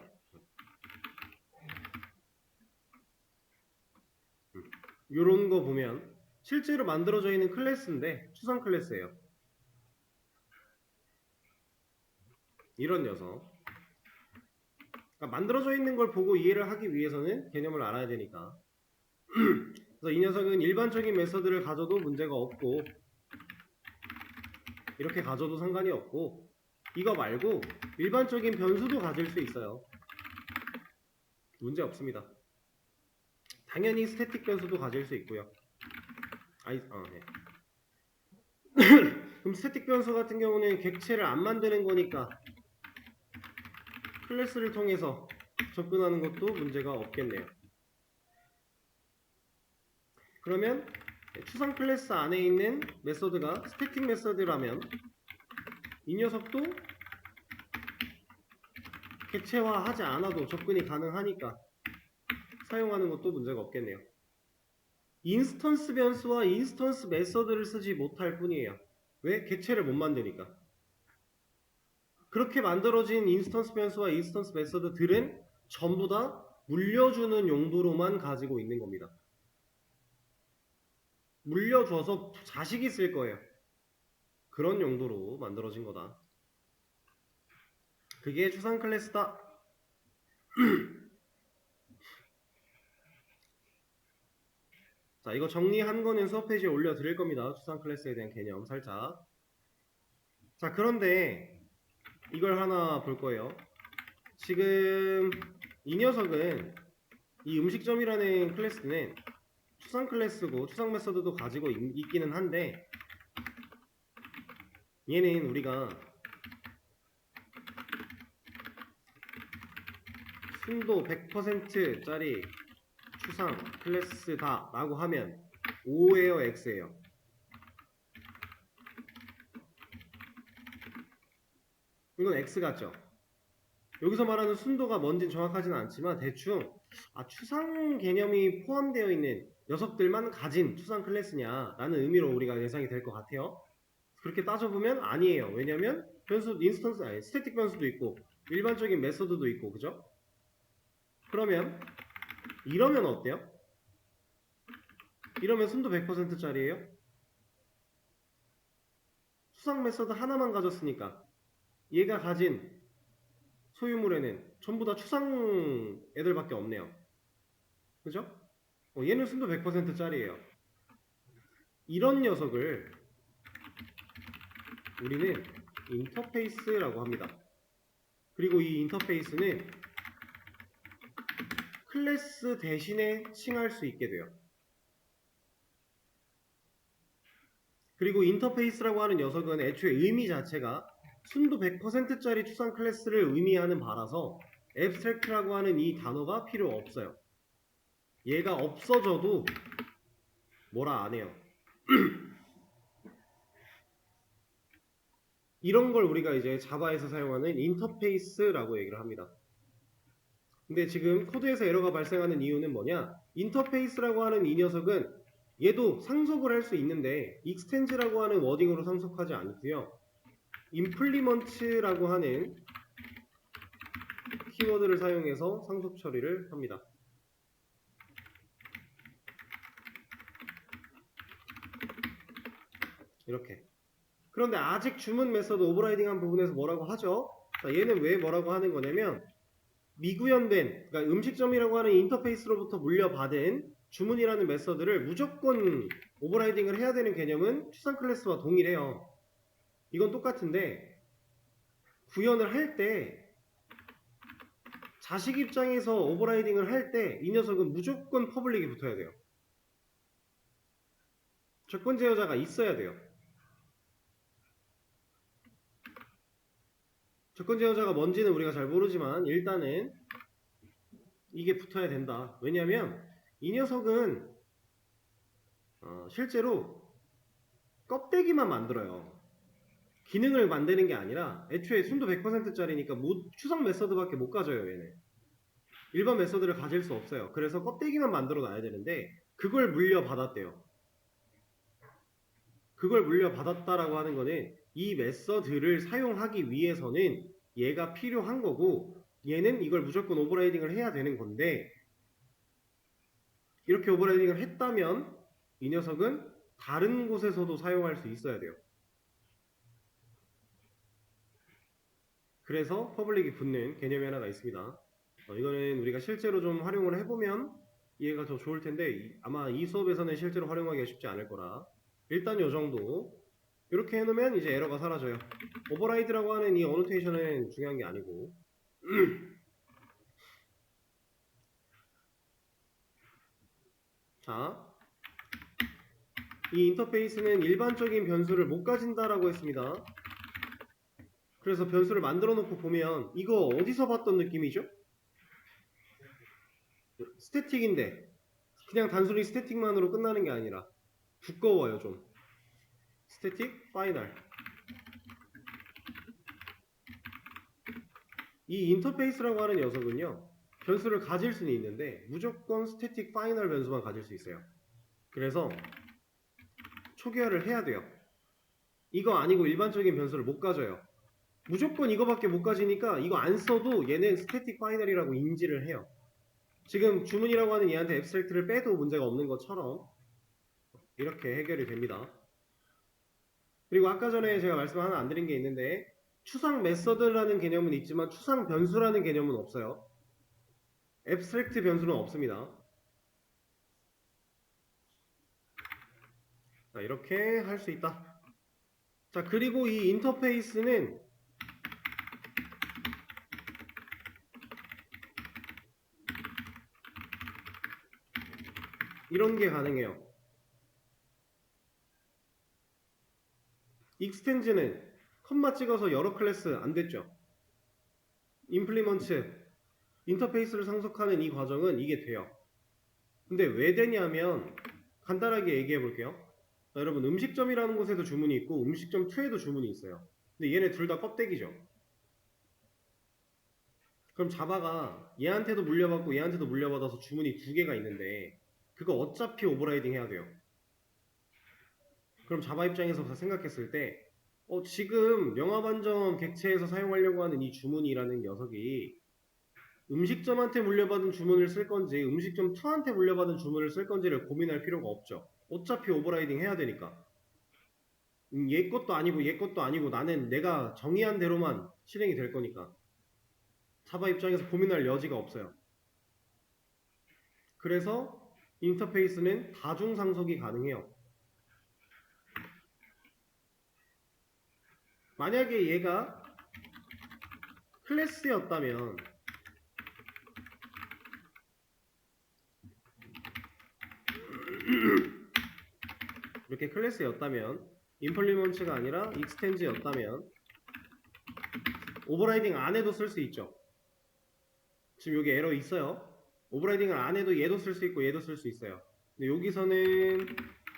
요런 거 보면 실제로 만들어져 있는 클래스인데 추상 클래스예요. 이런 녀석. 그러니까 만들어져 있는 걸 보고 이해를 하기 위해서는 개념을 알아야 되니까. 그래서 이 녀석은 일반적인 메서드를 가져도 문제가 없고 이렇게 가져도 상관이 없고 이거 말고 일반적인 변수도 가질 수 있어요. 문제 없습니다. 당연히 스태틱 변수도 가질 수 있고요. 네. 그럼 스태틱 변수 같은 경우는 객체를 안 만드는 거니까 클래스를 통해서 접근하는 것도 문제가 없겠네요. 그러면 추상 클래스 안에 있는 메서드가 스태틱 메서드라면 이 녀석도 객체화하지 않아도 접근이 가능하니까 사용하는 것도 문제가 없겠네요. 인스턴스 변수와 인스턴스 메서드를 쓰지 못할 뿐이에요. 왜? 객체를 못 만드니까. 그렇게 만들어진 인스턴스 변수와 인스턴스 메서드들은 전부 다 물려주는 용도로만 가지고 있는 겁니다. 물려줘서 자식이 쓸 거예요. 그런 용도로 만들어진 거다. 그게 추상 클래스다. 자, 이거 정리한 거는 수업 페이지에 올려드릴 겁니다. 추상 클래스에 대한 개념 살짝. 자, 그런데 이걸 하나 볼 거예요. 지금 이 녀석은 이 음식점이라는 클래스는 추상 클래스고 추상 메서드도 가지고 있기는 한데 얘는 우리가 순도 100%짜리 추상 클래스다 라고 하면 O예요 X예요? 이건 X 같죠? 여기서 말하는 순도가 뭔지 정확하지는 않지만 대충 추상 개념이 포함되어 있는 녀석들만 가진 추상 클래스냐 라는 의미로 우리가 예상이 될 것 같아요. 그렇게 따져보면 아니에요. 왜냐면 변수 인스턴스 스태틱 변수도 있고 일반적인 메서드도 있고 그죠? 그러면 이러면 어때요? 이러면 순도 100%짜리예요? 추상 메서드 하나만 가졌으니까 얘가 가진 소유물에는 전부 다 추상 애들밖에 없네요. 그죠? 얘는 순도 100%짜리예요. 이런 녀석을 우리는 인터페이스라고 합니다. 그리고 이 인터페이스는 클래스 대신에 칭할 수 있게 돼요. 그리고 인터페이스라고 하는 녀석은 애초에 의미 자체가 순도 100%짜리 추상 클래스를 의미하는 바라서 앱스트랙트라고 하는 이 단어가 필요 없어요. 얘가 없어져도 뭐라 안 해요. 이런 걸 우리가 이제 자바에서 사용하는 인터페이스라고 얘기를 합니다. 근데 지금 코드에서 에러가 발생하는 이유는 뭐냐? 인터페이스라고 하는 이 녀석은 얘도 상속을 할 수 있는데 extend라고 하는 워딩으로 상속하지 않고요. implement라고 하는 키워드를 사용해서 상속 처리를 합니다. 이렇게. 그런데 아직 주문 메서드 오버라이딩한 부분에서 뭐라고 하죠? 자, 얘는 왜 뭐라고 하는 거냐면 미구현된, 그러니까 음식점이라고 하는 인터페이스로부터 물려받은 주문이라는 메서드를 무조건 오버라이딩을 해야 되는 개념은 추상 클래스와 동일해요. 이건 똑같은데 구현을 할 때 자식 입장에서 오버라이딩을 할 때 이 녀석은 무조건 퍼블릭이 붙어야 돼요. 조건 제어자가 있어야 돼요. 조건 제어자가 뭔지는 우리가 잘 모르지만 일단은 이게 붙어야 된다. 왜냐면 이 녀석은 실제로 껍데기만 만들어요. 기능을 만드는 게 아니라 애초에 순도 100%짜리니까 추상 메서드밖에 못 가져요. 얘는 일반 메서드를 가질 수 없어요. 그래서 껍데기만 만들어 놔야 되는데 그걸 물려받았대요. 그걸 물려받았다라고 하는 거는 이 메서드를 사용하기 위해서는 얘가 필요한 거고 얘는 이걸 무조건 오버라이딩을 해야 되는 건데 이렇게 오버라이딩을 했다면 이 녀석은 다른 곳에서도 사용할 수 있어야 돼요. 그래서 퍼블릭이 붙는 개념이 하나가 있습니다. 이거는 우리가 실제로 좀 활용을 해보면 이해가 더 좋을 텐데 아마 이 수업에서는 실제로 활용하기가 쉽지 않을 거라 일단 요 정도 이렇게 해놓으면 이제 에러가 사라져요. 오버라이드라고 하는 이 어노테이션은 중요한 게 아니고 자, 이 인터페이스는 일반적인 변수를 못 가진다라고 했습니다. 그래서 변수를 만들어 놓고 보면 이거 어디서 봤던 느낌이죠? 스태틱인데 그냥 단순히 스태틱만으로 끝나는 게 아니라 두꺼워요 좀. 스태틱 파이널. 이 인터페이스라고 하는 녀석은요 변수를 가질 수는 있는데 무조건 스태틱 파이널 변수만 가질 수 있어요. 그래서 초기화를 해야 돼요. 이거 아니고 일반적인 변수를 못 가져요. 무조건 이거밖에 못 가지니까 이거 안 써도 얘는 스태틱 파이널이라고 인지를 해요. 지금 주문이라고 하는 얘한테 앱스트랙트를 빼도 문제가 없는 것처럼 이렇게 해결이 됩니다. 그리고 아까 전에 제가 말씀 하나 안 드린 게 있는데 추상 메서드라는 개념은 있지만 추상 변수라는 개념은 없어요. 앱스트랙트 변수는 없습니다. 자, 이렇게 할 수 있다. 자, 그리고 이 인터페이스는 이런 게 가능해요. 익스텐즈는 컴마 찍어서 여러 클래스 안 됐죠. 임플리먼트 인터페이스를 상속하는 이 과정은 이게 돼요. 근데 왜 되냐면 간단하게 얘기해 볼게요. 자, 여러분 음식점이라는 곳에도 주문이 있고 음식점 2에도 주문이 있어요. 근데 얘네 둘 다 껍데기죠. 그럼 자바가 얘한테도 물려받고 얘한테도 물려받아서 주문이 두 개가 있는데 그거 어차피 오버라이딩 해야 돼요. 그럼 자바 입장에서 생각했을 때 지금 영화반점 객체에서 사용하려고 하는 이 주문이라는 녀석이 음식점한테 물려받은 주문을 쓸 건지 음식점 2한테 물려받은 주문을 쓸 건지를 고민할 필요가 없죠. 어차피 오버라이딩 해야 되니까. 얘 것도 아니고 얘 것도 아니고 나는 내가 정의한 대로만 실행이 될 거니까. 자바 입장에서 고민할 여지가 없어요. 그래서 인터페이스는 다중상속이 가능해요. 만약에 얘가 클래스였다면 이렇게 클래스였다면 임플리먼트가 아니라 익스텐즈였다면 오버라이딩 안 해도 쓸 수 있죠. 지금 여기 에러 있어요. 오버라이딩을 안 해도 얘도 쓸 수 있고 얘도 쓸 수 있어요. 근데 여기서는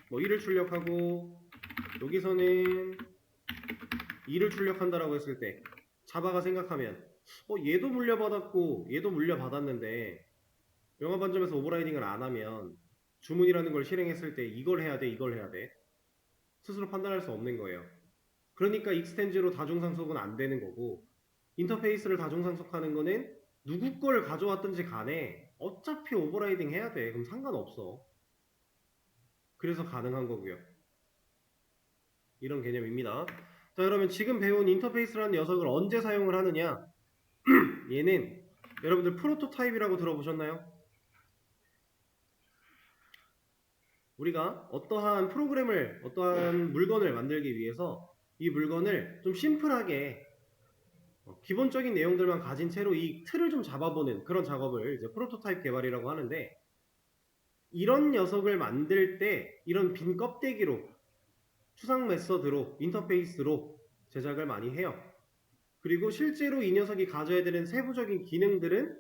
뭐 1을 출력하고 여기서는 2를 출력한다라고 했을 때 자바가 생각하면 얘도 물려받았고 얘도 물려받았는데 영화반점에서 오버라이딩을 안 하면 주문이라는 걸 실행했을 때 이걸 해야 돼 이걸 해야 돼 스스로 판단할 수 없는 거예요. 그러니까 익스텐즈로 다중상속은 안 되는 거고 인터페이스를 다중상속하는 거는 누구 걸 가져왔든지 간에 어차피 오버라이딩 해야 돼. 그럼 상관없어. 그래서 가능한 거고요. 이런 개념입니다. 자, 그러면 지금 배운 인터페이스라는 녀석을 언제 사용을 하느냐? 얘는 여러분들 프로토타입이라고 들어보셨나요? 우리가 어떠한 프로그램을, 어떠한 물건을 만들기 위해서 이 물건을 좀 심플하게 기본적인 내용들만 가진 채로 이 틀을 좀 잡아보는 그런 작업을 이제 프로토타입 개발이라고 하는데 이런 녀석을 만들 때 이런 빈 껍데기로 추상 메서드로 인터페이스로 제작을 많이 해요. 그리고 실제로 이 녀석이 가져야 되는 세부적인 기능들은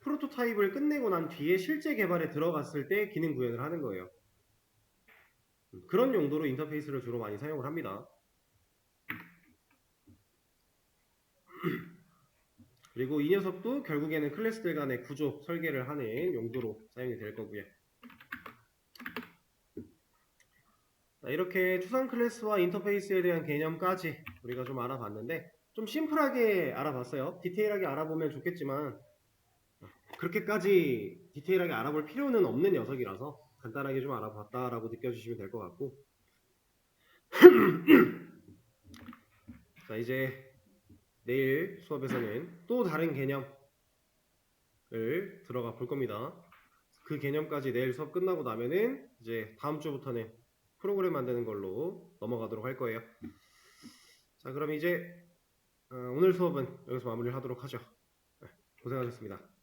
프로토타입을 끝내고 난 뒤에 실제 개발에 들어갔을 때 기능 구현을 하는 거예요. 그런 용도로 인터페이스를 주로 많이 사용을 합니다. 그리고 이 녀석도 결국에는 클래스들 간의 구조 설계를 하는 용도로 사용이 될 거고요. 자, 이렇게 추상 클래스와 인터페이스에 대한 개념까지 우리가 좀 알아봤는데 좀 심플하게 알아봤어요. 디테일하게 알아보면 좋겠지만 그렇게까지 디테일하게 알아볼 필요는 없는 녀석이라서 간단하게 좀 알아봤다라고 느껴주시면 될 것 같고 자 이제 내일 수업에서는 또 다른 개념을 들어가 볼 겁니다. 그 개념까지 내일 수업 끝나고 나면은 이제 다음 주부터는 프로그램 만드는 걸로 넘어가도록 할 거예요. 자 그럼 이제 오늘 수업은 여기서 마무리를 하도록 하죠. 고생하셨습니다.